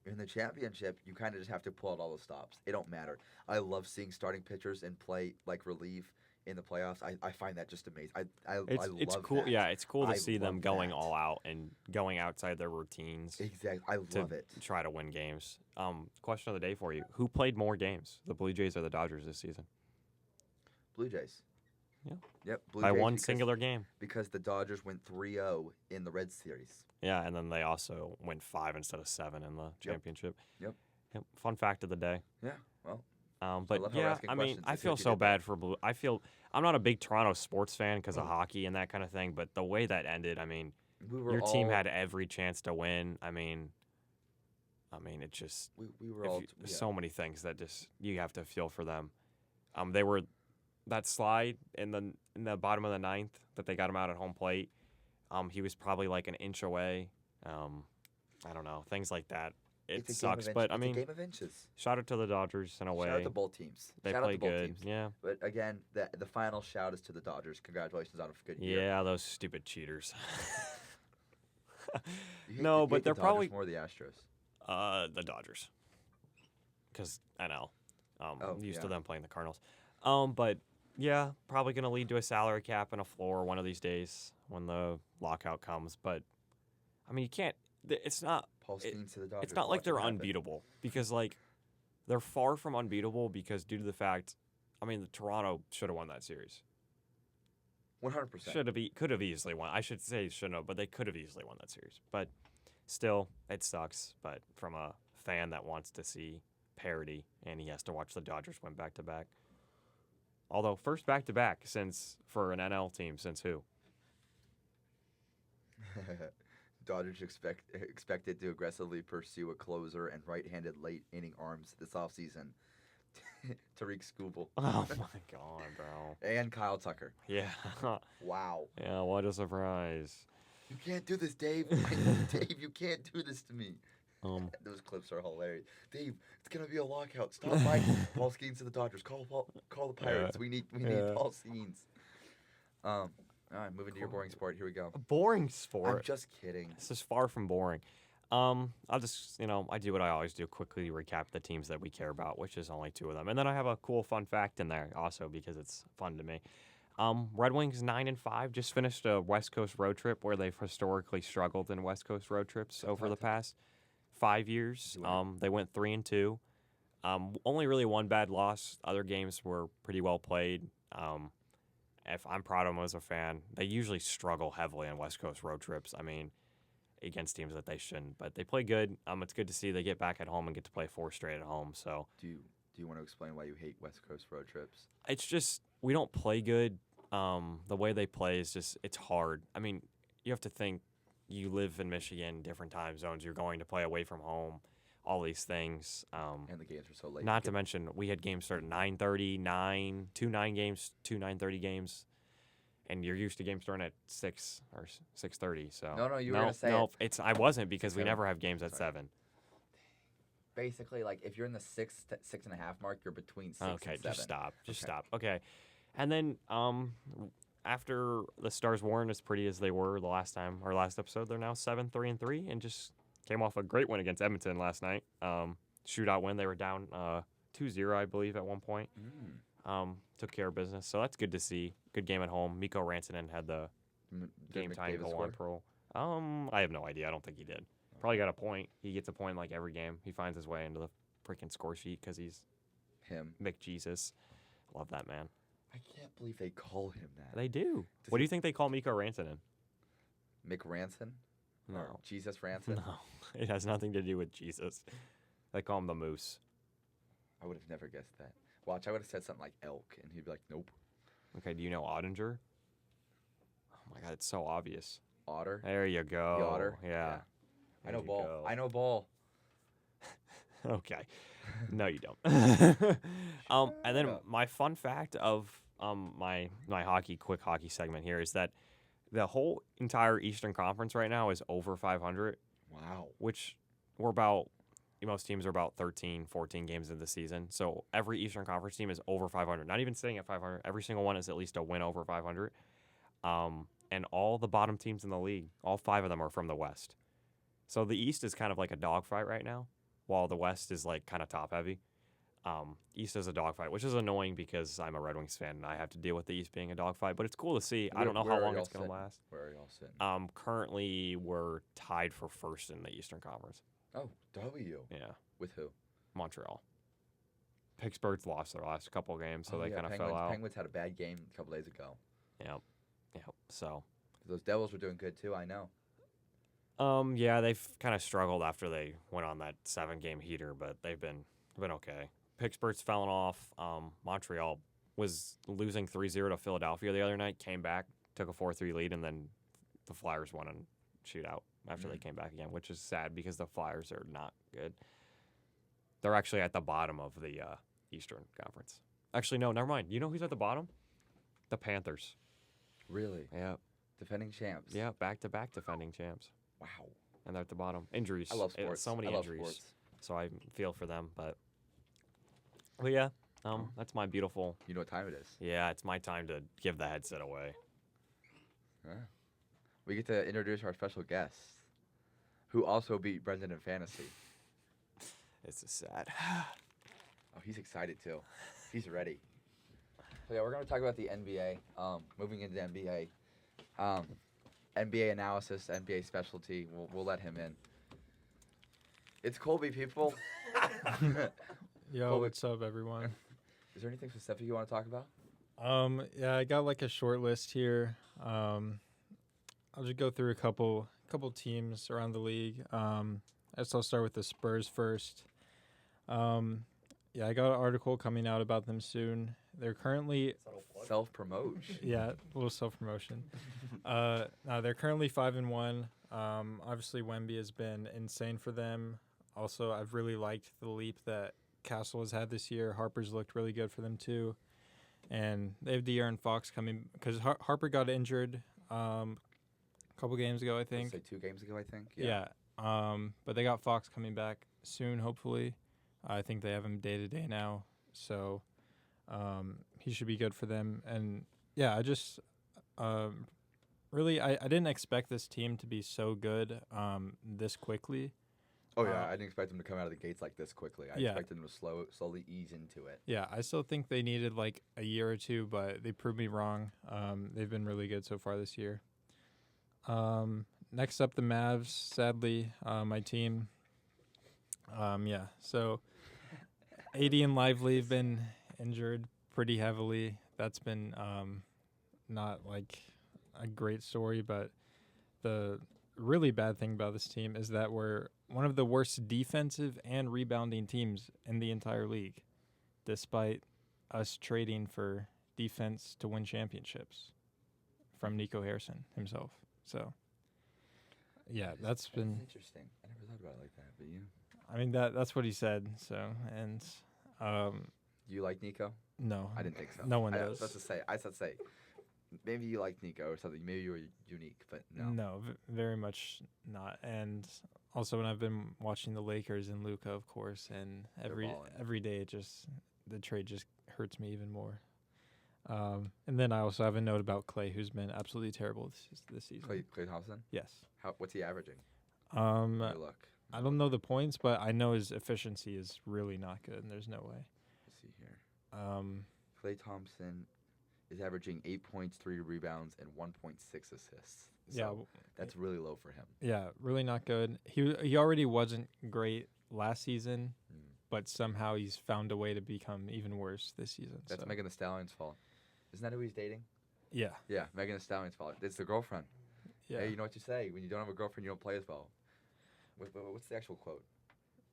in the championship, you kind of just have to pull out all the stops. It don't matter. I love seeing starting pitchers and play like relief in the playoffs. I find that just amazing. I love cool. that. Yeah, it's cool to see them going that. all out and going outside their routines. Exactly. I love it. Try to win games. Question of the day for you. Who played more games, the Blue Jays or the Dodgers this season? Blue Jays. Yeah. Yep. Blue By Jays one singular game. Because the Dodgers went 3-0 in the Red Series. Yeah, and then they also went 5 instead of 7 in the championship. Yep. Fun fact of the day. Yeah, well. But yeah, I mean, I feel so bad for Blue. I'm not a big Toronto sports fan because of hockey and that kind of thing, but the way that ended, I mean, your team had every chance to win. I mean, it just so many things that just you have to feel for them. They were that slide in the bottom of the 9th that they got him out at home plate. He was probably like an inch away. I don't know, things like that. it it's sucks. But I mean, it's a game of inches. shout out to the Dodgers in a way. Shout out to both teams. They shout play out to both good. teams. Yeah. But again, the final shout is to the Dodgers. Congratulations on a good year. Yeah, those stupid cheaters. No, but they're probably more the Astros. The Dodgers. Because NL. Used yeah. to them playing the Cardinals. But yeah, probably going to lead to a salary cap and a floor one of these days when the lockout comes. But I mean, you can't. It's not. Paul Skeens to the Dodgers. It's not like they're unbeatable because like they're far from unbeatable because due to the fact, I mean, the Toronto should have won that series. 100%. Could have easily won. I should say shouldn't have, but they could have easily won that series. But still, it sucks. But from a fan that wants to see parity, and he has to watch the Dodgers win back-to-back. Although, first back-to-back for an NL team since who? Dodgers expected to aggressively pursue a closer and right-handed late-inning arms this offseason. Tariq Skubal. Oh, my God, bro. And Kyle Tucker. Yeah. Wow. Yeah, what a surprise. You can't do this, Dave. Dave, you can't do this to me. Those clips are hilarious. Dave, it's gonna be a lockout. Stop fighting. Paul Skeens to the Dodgers. Call the Pirates. We need Paul Skeens. All right, moving to your boring sport. Here we go. A boring sport? I'm just kidding. This is far from boring. I'll just, I do what I always do, quickly recap the teams that we care about, which is only 2 of them. And then I have a cool fun fact in there also because it's fun to me. Red Wings 9-5 just finished a West Coast road trip where they've historically struggled in West Coast road trips over the past 5 years. They went 3-2. Only really one bad loss. Other games were pretty well played. If I'm proud of them as a fan, they usually struggle heavily on West Coast road trips. I mean, against teams that they shouldn't, but they play good. It's good to see they get back at home and get to play 4 straight at home. So, do you want to explain why you hate West Coast road trips? It's just we don't play good. The way they play is just it's hard. I mean, you have to think you live in Michigan, different time zones. You're going to play away from home, all these things. And the games are so late. Not to mention we had games start at 9:30, 2 9:30 games. And you're used to games starting at 6 or 6:30. So no, you were gonna say I wasn't because we never have games at 7. Basically, like if you're in the 6.5 mark, you're between 6 and 7. Okay, just stop. Okay, and then after the Stars weren't as pretty as they were the last time, our last episode, they're now 7-3-3, and just came off a great win against Edmonton last night. Shootout win. They were down 2-0, I believe, at one point. Took care of business, so that's good to see. Good game at home. Mikko Rantanen had the game-tying goal on Pearl. I have no idea. I don't think he did. Probably got a point. He gets a point like every game. He finds his way into the freaking score sheet because he's him. McJesus. Love that man. I can't believe they call him that. They do. What do you think they call Mikko Rantanen? McRanson? No. Or Jesus Ranson? No. It has nothing to do with Jesus. They call him the Moose. I would have never guessed that. Watch, I would have said something like elk, and he'd be like, nope. Okay, do you know Ottinger? Oh, my God, it's so obvious. Otter? There you go. The otter? Yeah. I know ball. I know ball. Okay. No, you don't. And then my fun fact of my quick hockey segment here is that the whole entire Eastern Conference right now is over 500. Wow. Which most teams are about 13, 14 games into the season. So every Eastern Conference team is over 500. Not even sitting at 500. Every single one is at least a win over 500. And all the bottom teams in the league, all 5 of them are from the West. So the East is kind of like a dogfight right now, while the West is like kind of top heavy. East is a dogfight, which is annoying because I'm a Red Wings fan and I have to deal with the East being a dogfight. But it's cool to see. I don't know how long it's going to last. Where are y'all sitting? Currently, we're tied for first in the Eastern Conference. Oh, W. Yeah. With who? Montreal. Pittsburgh's lost their last couple games, so they kind of fell out. Penguins had a bad game a couple days ago. Yep. So those Devils were doing good too. I know. Yeah, they've kind of struggled after they went on that 7-game heater, but they've been okay. Pittsburgh's fallen off. Montreal was losing 3-0 to Philadelphia the other night, came back, took a 4-3 lead, and then the Flyers won in shootout after they came back again, which is sad because the Flyers are not good. They're actually at the bottom of the Eastern Conference. Actually, no, never mind. You know who's at the bottom? The Panthers. Really? Yeah. Defending champs. Yeah, back-to-back defending champs. Wow. And they're at the bottom. Injuries. I love sports. So many injuries. So I feel for them, but yeah, that's my beautiful. You know what time it is? Yeah, it's my time to give the headset away. Yeah. We get to introduce our special guest, who also beat Brendan in fantasy. It's sad. Oh, he's excited too. He's ready. So yeah, we're gonna talk about the NBA. Moving into the NBA. NBA analysis, NBA specialty. We'll let him in. It's Colby, people. Yo, Colby. what's up, everyone? Is there anything specific you want to talk about? Yeah, I got like a short list here. I'll just go through a couple teams around the league. I guess I'll start with the Spurs first. Yeah, I got an article coming out about them soon. They're currently Self-promotion. yeah, a little self-promotion. They're currently 5-1. Obviously, Wemby has been insane for them. Also, I've really liked the leap that Castle has had this year. Harper's looked really good for them too, and they have De'Aaron Fox coming because Harper got injured a couple games ago, I think. Let's say 2 games ago, I think. Yeah. But they got Fox coming back soon, hopefully. I think they have him day to day now, so he should be good for them. And yeah, I just really I didn't expect this team to be so good this quickly. Oh yeah, I didn't expect them to come out of the gates like this quickly. I Yeah. expected them to slowly ease into it. Yeah, I still think they needed like a year or two, but they proved me wrong. They've been really good so far this year. Next up, the Mavs. Sadly, my team. Yeah, so AD and Lively have been injured pretty heavily. That's been not like a great story, but the really bad thing about this team is that we're one of the worst defensive and rebounding teams in the entire league, despite us trading for defense to win championships from Nico Harrison himself. So, yeah, that's been interesting. I never thought about it like that, but you. I mean that's what he said. So and Do you like Nico? no, I didn't think so. No one I does. was about to say, maybe you like Nico or something. Maybe you were unique, but no. No, very much not. And also, when I've been watching the Lakers and Luka, of course, and balling. every day, the trade just hurts me even more. And then I also have a note about Clay, who's been absolutely terrible this season. Clay Thompson. Yes. What's he averaging? Um, Good luck. I don't know the points, but I know his efficiency is really not good, and there's no way. Let's see here. Clay Thompson is averaging 8 points, 3 rebounds, and 1.6 assists. So yeah, that's really low for him. Yeah, really not good. He already wasn't great last season, but somehow he's found a way to become even worse this season. That's Megan Thee Stallion's fault. Isn't that who he's dating? Yeah. Yeah, Megan Thee Stallion's fault. It's the girlfriend. Yeah. Hey, you know what you say when you don't have a girlfriend, you don't play as well. What's the actual quote?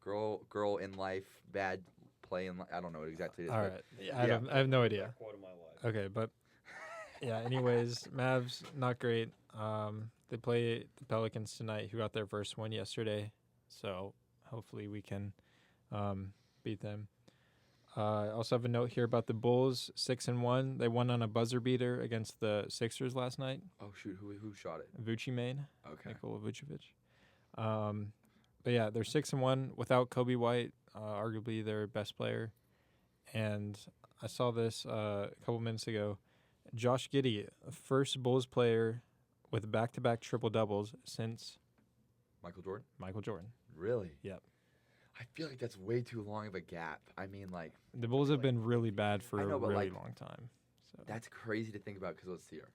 Girl in life, bad play in life. I don't know what exactly it is. All right. I have no idea. Quote of my life. Okay, but yeah. Anyways, Mavs not great. They play the Pelicans tonight, who got their first win yesterday. So hopefully we can beat them. I also have a note here about the Bulls, 6-1. They won on a buzzer beater against the Sixers last night. Oh shoot, who shot it? Vucci Main. Okay. Nikola Vucevic. But yeah, they're 6-1 without Kobe White, arguably their best player. And I saw this a couple minutes ago. Josh Giddey, first Bulls player with back-to-back triple-doubles since Michael Jordan? Michael Jordan. Really? Yep. I feel like that's way too long of a gap. I mean, like... The Bulls have been really bad for a really like, long time. So. That's crazy to think about because let's see here.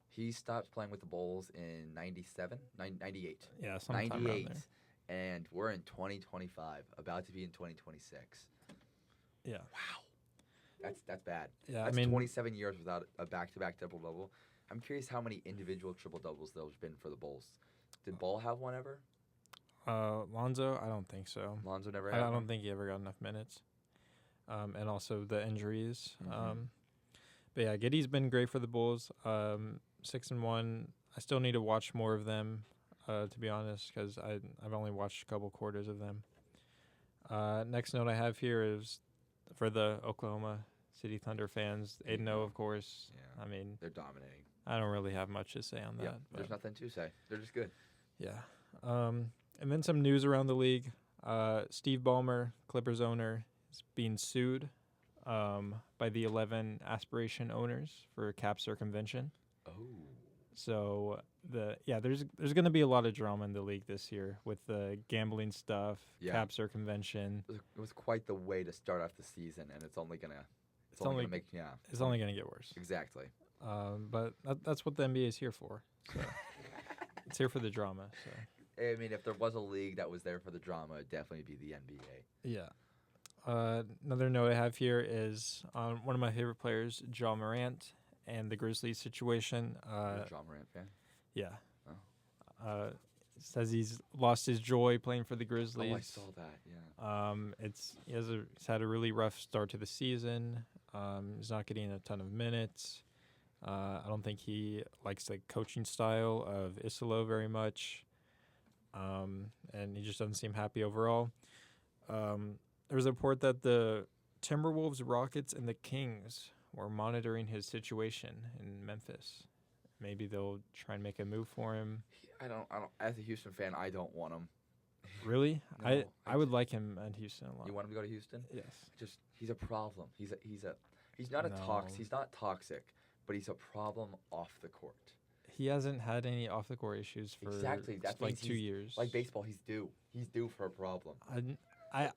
He stopped playing with the Bulls in 97? 98. Yeah, sometime 98. around there. And we're in 2025, about to be in 2026. Yeah. Wow. That's bad. Yeah, that's I mean, 27 years without a back-to-back triple-double. I'm curious how many individual triple-doubles there's been for the Bulls. Did Ball have one ever? Lonzo, I don't think so. Lonzo never I had don't one? think he ever got enough minutes. And also the injuries. Mm-hmm. But yeah, Giddey's been great for the Bulls. 6-1. I still need to watch more of them, to be honest, because I've only watched a couple quarters of them. Next note I have here is for the Oklahoma City Thunder fans, 8-0, of course. Yeah. I mean, They're dominating. I don't really have much to say on that. Yeah, there's nothing to say. They're just good. Yeah. And then some news around the league. Steve Ballmer, Clippers owner, is being sued by the 11 aspiration owners for cap circumvention. Oh. So there's going to be a lot of drama in the league this year with the gambling stuff, cap circumvention. It was quite the way to start off the season, and it's only gonna get worse. Exactly. But that's what the NBA is here for. So it's here for the drama. So I mean, if there was a league that was there for the drama, it'd definitely be the NBA. Yeah. Another note I have here is one of my favorite players, Ja Morant, and the Grizzlies situation. You're a Ja Morant fan? Yeah. Oh. Says he's lost his joy playing for the Grizzlies. Oh, I saw that. Yeah. He's had a really rough start to the season. He's not getting a ton of minutes. I don't think he likes the coaching style of Isolo very much. And he just doesn't seem happy overall. There was a report that the Timberwolves, Rockets, and the Kings were monitoring his situation in Memphis. Maybe they'll try and make a move for him. I don't. As a Houston fan, I don't want him. Really? No, I would like him at Houston a lot. You want him to go to Houston? Yes. He's a problem. He's not He's not toxic, but he's a problem off the court. He hasn't had any off the court issues for like 2 years. Like baseball, he's due. He's due for a problem. I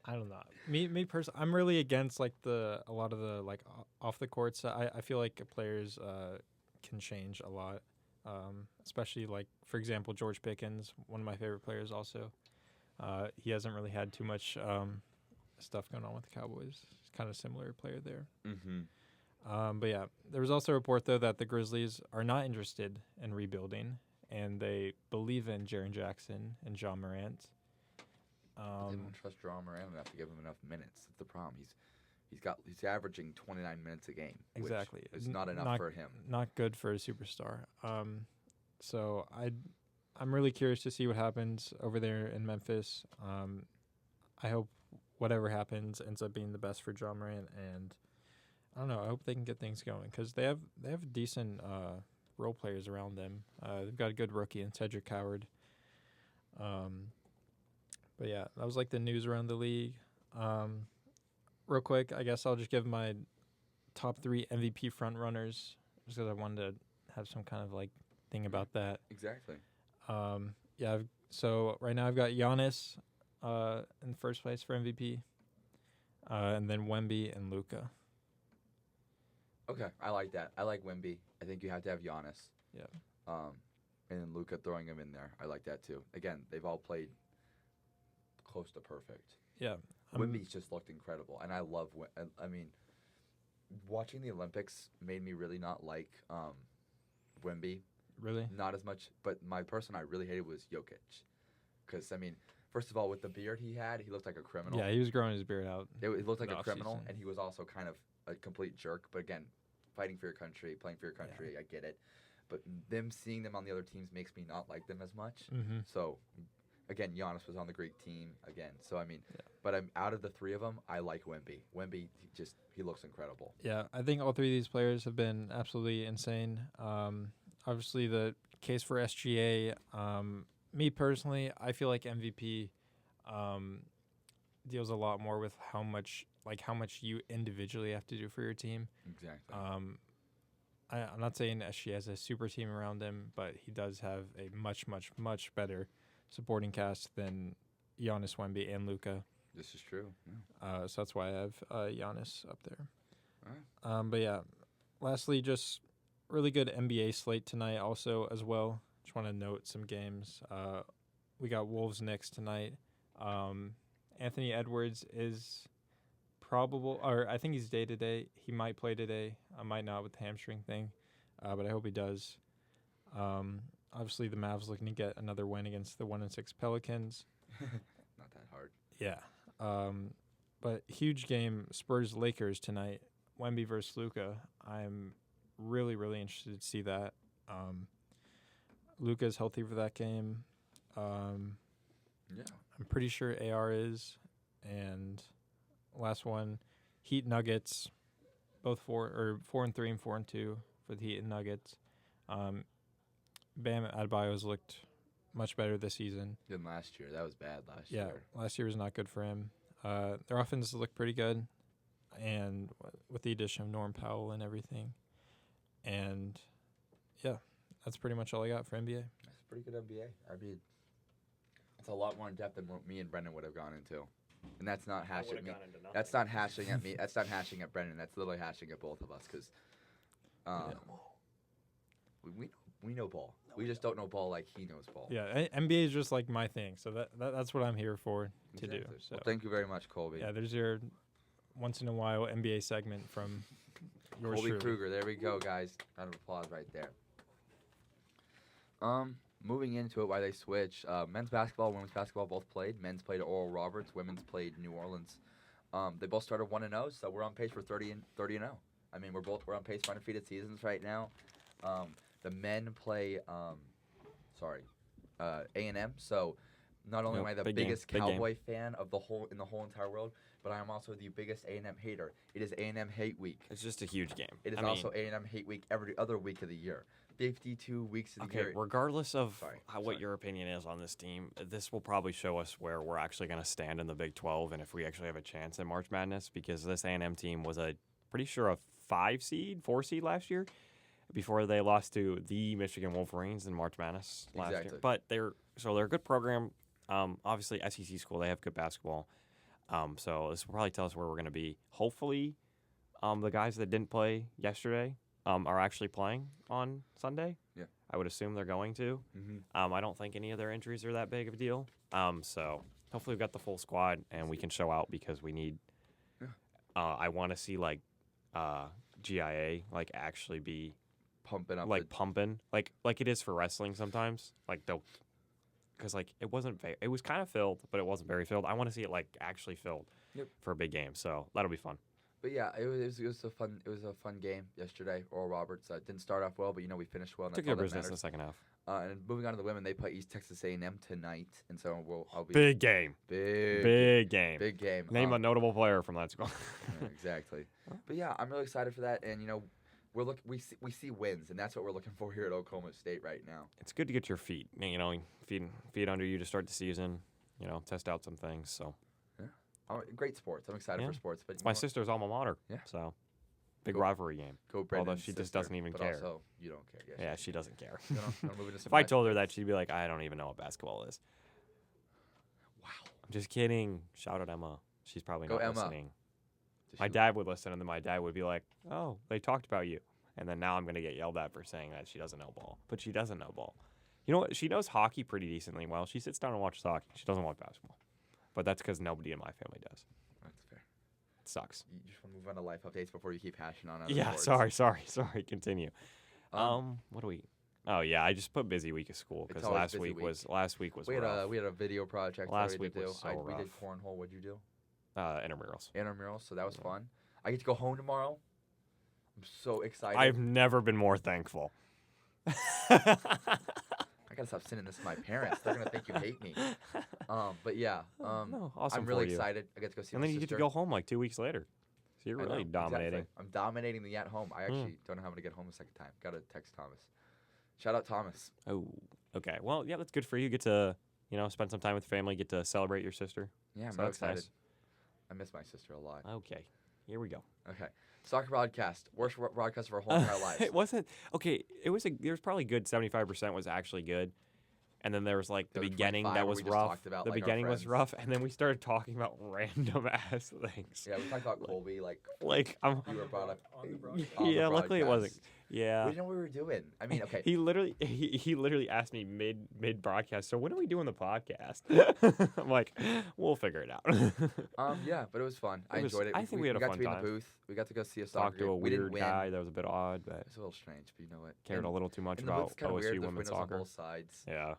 don't know. Me personally, I'm really against like a lot of the like off the courts. I feel like players can change a lot, especially like for example George Pickens, one of my favorite players. Also, he hasn't really had too much stuff going on with the Cowboys. He's kind of similar player there. Mm-hmm. But yeah, there was also a report though that the Grizzlies are not interested in rebuilding, and they believe in Jaren Jackson and Ja Morant. They don't trust Ja Morant enough to give him enough minutes. That's the problem. He's averaging 29 minutes a game. Exactly. Which is not enough for him. Not good for a superstar. So I'm really curious to see what happens over there in Memphis. I hope whatever happens ends up being the best for Ja Morant, and I don't know. I hope they can get things going because they have decent role players around them. They've got a good rookie in Cedric Howard. But yeah, that was like the news around the league. Real quick, I guess I'll just give my top 3 MVP front runners just because I wanted to have some kind of like thing about that. Exactly. So right now I've got Giannis in first place for MVP, and then Wemby and Luka. Okay, I like that. I like Wemby. I think you have to have Giannis. Yeah. And then Luka throwing him in there. I like that too. Again, they've all played close to perfect. Yeah. Wemby's just looked incredible, and I love. I mean, watching the Olympics made me really not like Wemby. Really? Not as much, but my person I really hated was Jokic, because I mean, first of all, with the beard he had, he looked like a criminal. Yeah, he was growing his beard out. It looked like a criminal, and he was also kind of a complete jerk. But again, fighting for your country, playing for your country, I get it. But seeing them on the other teams makes me not like them as much. Mm-hmm. So. Again, Giannis was on the Greek team again. So, I mean, but I'm out of the 3 of them, I like Wemby. Wemby, he looks incredible. Yeah, I think all 3 of these players have been absolutely insane. Obviously, the case for SGA, me personally, I feel like MVP deals a lot more with how much you individually have to do for your team. Exactly. I'm not saying SGA has a super team around him, but he does have a much, much, much better supporting cast than Giannis, Wemby, and Luka. This is true. Yeah. So that's why I have Giannis up there. All right. But yeah, lastly, just really good NBA slate tonight also as well. Just want to note some games. We got Wolves Knicks tonight. Anthony Edwards is probable, or I think he's day-to-day. He might play today. I might not with the hamstring thing, but I hope he does. Obviously, the Mavs looking to get another win against the 1-6 Pelicans. Not that hard. Yeah. But huge game, Spurs-Lakers tonight. Wemby versus Luka. I'm really, really interested to see that. Luka's healthy for that game. Yeah. I'm pretty sure AR is. And last one, Heat Nuggets. Both 4-3 and 4-2 for the Heat and Nuggets. Bam Adebayo's looked much better this season. Than last year. That was bad last Yeah, year. last year was not good for him. Their offense looked pretty good, and with the addition of Norm Powell and everything. And, yeah, that's pretty much all I got for NBA. That's a pretty good NBA. I mean, it's a lot more in depth than what me and Brendan would have gone into. And that's not hashing me. That's not hashing at me. That's not hashing at Brendan. That's literally hashing at both of us because we know ball. We just don't know ball like he knows ball. Yeah, NBA is just like my thing, so that's what I'm here for to do. So. Well, thank you very much, Colby. Yeah, there's your once in a while NBA segment from yours Colby truly. Kruger. There we go, guys. Round of applause right there. Moving into it, why they switch. Men's basketball, women's basketball both played. Men's played Oral Roberts. Women's played New Orleans. They both started 1-0, so we're on pace for 30-0. I mean, we're on pace for undefeated seasons right now. The men play A&M. So not only am I the biggest Cowboy fan of in the whole entire world, but I am also the biggest A&M hater. It is A&M hate week. It's just a huge game. It is also A&M hate week every other week of the year. 52 weeks of the year. Okay, regardless of what your opinion is on this team, this will probably show us where we're actually going to stand in the Big 12 and if we actually have a chance in March Madness, because this A&M team was pretty sure a 4 seed last year before they lost to the Michigan Wolverines in March Madness last year. But they're a good program. Obviously, SEC school, they have good basketball. So this will probably tell us where we're going to be. Hopefully, the guys that didn't play yesterday are actually playing on Sunday. Yeah. I would assume they're going to. Mm-hmm. I don't think any of their injuries are that big of a deal. So hopefully we've got the full squad and we can show out because we need I want to see GIA actually be pumping up pumping like it is for wrestling sometimes. Because it wasn't it was kind of filled, but it wasn't very filled. I want to see it actually filled for a big game. So that'll be fun. But yeah, it was a fun game yesterday. Oral Roberts didn't start off well, but we finished well. And took care of business in the second half. And moving on to the women, they play East Texas A&M tonight, and so I'll be big game. Big game. Name a notable player from that school. Exactly. But yeah, I'm really excited for that, and we see wins, and that's what we're looking for here at Oklahoma State right now. It's good to get your feet under you to start the season. Test out some things. So. Great sports. I'm excited for sports. But it's my sister's alma mater. Yeah. So, big rivalry game. Go Brendan's Although she just doesn't even care. Also, you don't care. Yeah, she doesn't care. If I told her that, she'd be like, I don't even know what basketball is. Wow. I'm just kidding. Shout out Emma. She's probably not Emma. listening. My dad would listen, and then my dad would be like, oh, they talked about you. And then now I'm going to get yelled at for saying that she doesn't know ball. But she doesn't know ball. You know what? She knows hockey pretty decently well. She sits down and watches hockey. She doesn't watch basketball. But that's because nobody in my family does. That's fair. It sucks. You just want to move on to life updates before you keep hashing on other sports. Sorry. Continue. What do we? Oh yeah, I just put busy week of school because last week was rough. We had a video project last week to do. Was so rough. We did cornhole. What'd you do? Intramurals. Intramurals. So that was fun. I get to go home tomorrow. I'm so excited. I've never been more thankful. I gotta stop sending this to my parents. They're gonna think you hate me. But yeah, no, awesome I'm really excited. I get to go see my sister. And then you get to go home 2 weeks later. So you're really dominating. Exactly. I'm dominating the at home. I actually don't know how to get home a second time. Gotta text Thomas. Shout out Thomas. Oh, okay. Well, yeah, that's good for you. Get to spend some time with family. Get to celebrate your sister. Yeah, I'm really excited. Nice. I miss my sister a lot. Okay, here we go. Okay. Soccer broadcast, worst broadcast of our whole entire lives. It wasn't okay. There was probably good 75% was actually good, and then there was the beginning that was rough. The beginning was rough, and then we started talking about random ass things. Yeah, we talked about Colby you were brought up on the broadcast. Yeah, luckily it wasn't. Yeah. We didn't know what we were doing. I mean, okay. He literally asked me mid broadcast. So when are we doing the podcast? I'm like, we'll figure it out. Yeah, but it was fun. I enjoyed it. I think we had a fun time. We got to be in the booth. We got to go see a soccer game. Talk to a weird guy that was a bit odd, but it's a little strange. But you know what? Cared a little too much about OSU women's soccer. On both sides. Yeah.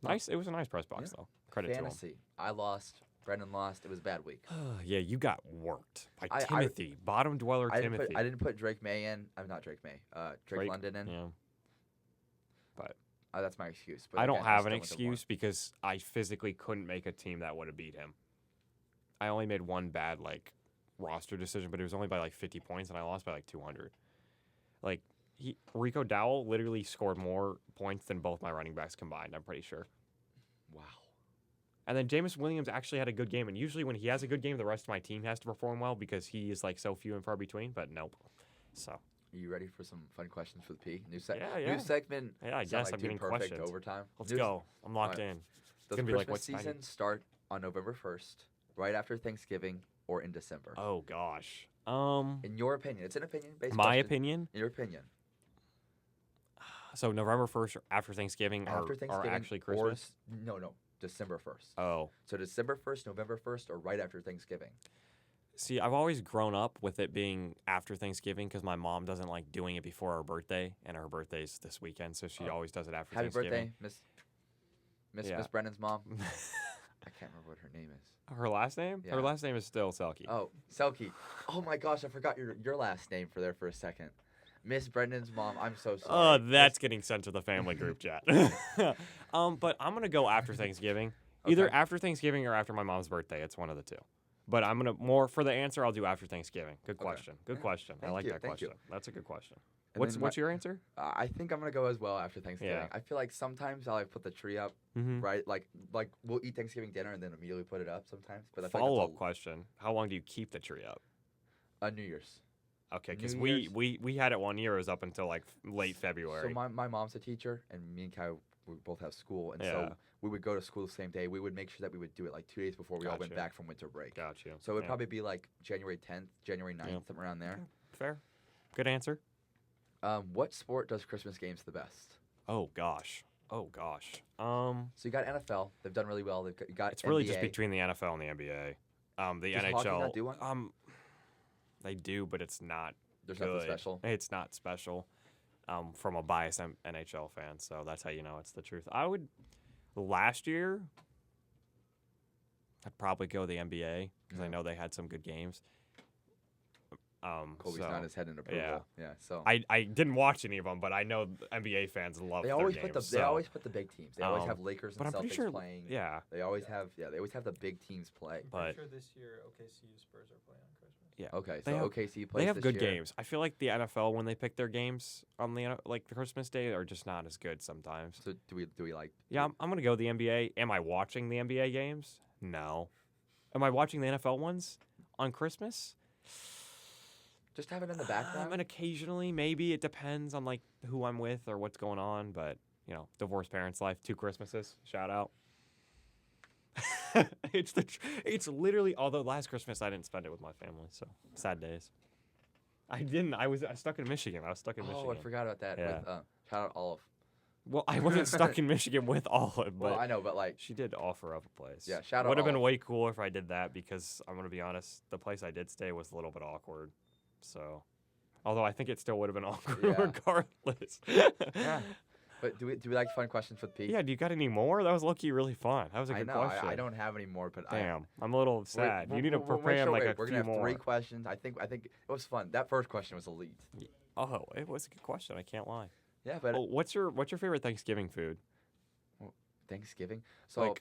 Nice. It was a nice press box though. Credit to him. Fantasy. I lost. Brendan lost. It was a bad week. Yeah, you got worked by Timothy, bottom dweller Timothy. I didn't put Drake May in. I'm not Drake May. Drake London in. Yeah. But that's my excuse. But I don't have an excuse because I physically couldn't make a team that would have beat him. I only made one bad roster decision, but it was only by 50 points, and I lost by 200. Rico Dowell literally scored more points than both my running backs combined. I'm pretty sure. Wow. And then Jameis Williams actually had a good game. And usually when he has a good game, the rest of my team has to perform well because he is like so few and far between. But nope. So. Are you ready for some fun questions for the P? New segment. Yeah, I guess I'm getting perfect questions. Overtime. Let's go. I'm locked in. Does Christmas season start on November 1st, right after Thanksgiving, or in December? Oh gosh. In your opinion, it's an opinion-based. My opinion. In your opinion. So November 1st after Thanksgiving, or actually Christmas? No, December 1st. Oh. So December 1st, November 1st, or right after Thanksgiving? See, I've always grown up with it being after Thanksgiving because my mom doesn't like doing it before her birthday, and her birthday's this weekend, so she always does it after Thanksgiving. Happy birthday, Miss Brennan's mom. I can't remember what her name is. Her last name? Yeah. Her last name is still Selkie. Oh, Selkie. Oh my gosh, I forgot your last name for a second. Miss Brendan's mom. I'm so sorry. Oh, that's getting sent to the family group chat. But I'm gonna go after Thanksgiving. Either after Thanksgiving or after my mom's birthday. It's one of the two. But I'm gonna for the answer. I'll do after Thanksgiving. Good question. Good question. I like that question. That's a good question. What's your answer? I think I'm gonna go as well after Thanksgiving. Yeah. I feel like sometimes I'll put the tree up, right? Like we'll eat Thanksgiving dinner and then immediately put it up sometimes. But Follow-up question: how long do you keep the tree up? New Year's. Okay, because we had it one year. It was up until like late February. So my mom's a teacher, and me and Kai we both have school, and so we would go to school the same day. We would make sure that we would do it like 2 days before we all went back from winter break. Gotcha. So it would probably be like January 10th, January 9th, something around there. Fair. Good answer. What sport does Christmas games the best? Oh gosh. So you got NFL. They've done really well. They've got It's NBA. really just between the NFL and the NBA. The Does NHL. hockey not do one? They do, but it's not. There's good. nothing special. It's not special. From a biased NHL fan, so that's how you know it's the truth. Last year, I'd probably go the NBA because I know they had some good games. Kobe's not his head in approval. Yeah. So I didn't watch any of them, but I know NBA fans love. They always put the big teams. They always have Lakers and Celtics playing. Yeah. They always have the big teams play. I'm pretty sure this year OKC Spurs are playing on Christmas. Yeah. Okay. So OKC plays. They have this good year. games. I feel like the NFL when they pick their games on the Christmas Day are just not as good sometimes. So do we like? Yeah, I'm gonna go the NBA. Am I watching the NBA games? No. Am I watching the NFL ones on Christmas? Just have it in the background. And occasionally, maybe it depends on like who I'm with or what's going on. But divorced parents' life, 2 Christmases. Shout out. It's literally. Although last Christmas I didn't spend it with my family, so sad days. I didn't. I was stuck in Michigan. Michigan. Oh, I forgot about that. Yeah. With, shout out Olive. Well, I wasn't stuck in Michigan with Olive, but well, I know, but like she did offer up a place. Yeah, shout out. Would have been way cooler if I did that because I'm gonna be honest, the place I did stay was a little bit awkward. So, although I think it still would have been awkward regardless. Yeah. But do we like fun questions with Pete? Yeah. Do you got any more? That was low-key really fun. That was a good question. I don't have any more, but damn, I'm a little sad. You need to prepare like a we're few gonna have more. 3 questions. I think it was fun. That first question was elite. Oh, it was a good question. I can't lie. Yeah, but what's your favorite Thanksgiving food? Thanksgiving. So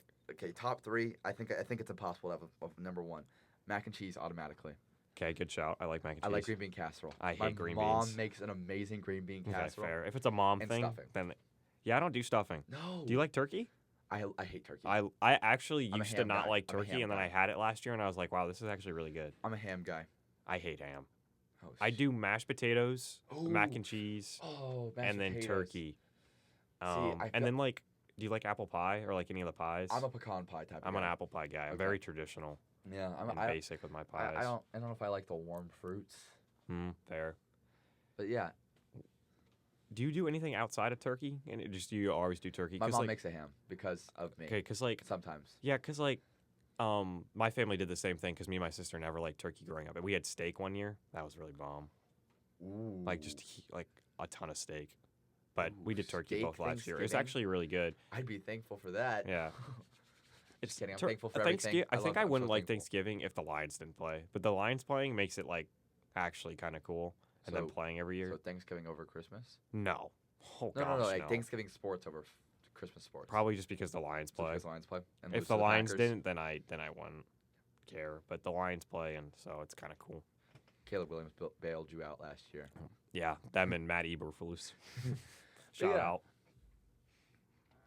top 3. I think it's impossible to have a number 1. Mac and cheese automatically. Okay, good shout. I like mac and cheese. I like green bean casserole. I hate green beans. My mom makes an amazing green bean casserole. Fair. If it's a mom thing, stuffing. then I don't do stuffing. No. Do you like turkey? I hate turkey. I actually used to not like turkey, and then I had it last year, and I was like, wow, this is actually really good. I'm a ham guy. I hate ham. Oh, I do mashed potatoes, mac and cheese, and then potatoes. Turkey. And then like, do you like apple pie or like any of the pies? I'm a pecan pie type. I'm an apple pie guy. I'm very traditional. Yeah, I'm basic with my pies. I don't know if I like the warm fruits. Fair. But yeah. Do you do anything outside of turkey? And do you always do turkey? My mom makes a ham because of me. Okay, because like sometimes. Yeah, because like, my family did the same thing because me and my sister never liked turkey growing up. We had steak one year. That was really bomb. Ooh. Like just like a ton of steak. But we did turkey both last year. Thanksgiving? It's actually really good. I'd be thankful for that. Yeah. Just kidding. I'm thankful for everything. I think I wouldn't like Thanksgiving if the Lions didn't play. But the Lions playing makes it like actually kind of cool. And then playing every year. So Thanksgiving over Christmas? No. Oh, no, gosh, no. Like Thanksgiving sports over Christmas sports. Probably just because the Lions play. Because the Lions play. And if the Lions didn't, then I wouldn't care. But the Lions play, and so it's kind of cool. Caleb Williams bailed you out last year. Yeah, them and Matt Eberflus. Shout out.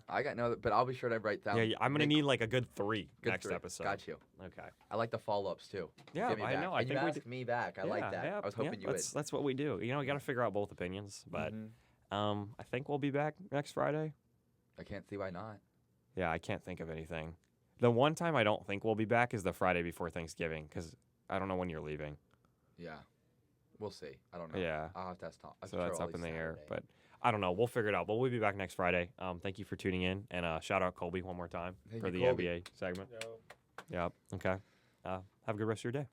I got no, but I'll be sure to write down. Yeah, I'm gonna need like a good 3 good next 3. episode. Got you. Okay. I like the follow-ups too. Yeah, Get me I back. know. I And think you we asked me back. I like that. Yeah, I was hoping you would. That's what we do. You know, we got to figure out both opinions. But Mhm. I think we'll be back next Friday. I can't see why not. Yeah, I can't think of anything. The one time I don't think we'll be back is the Friday before Thanksgiving because I don't know when you're leaving. Yeah, we'll see. I don't know. Yeah. I'll have to ask Tom. So that's up in the air. But I don't know. We'll figure it out. But we'll be back next Friday. Thank you for tuning in. And shout out Colby one more time Thank for you, the Colby. NBA segment. Yep. Okay. Have a good rest of your day.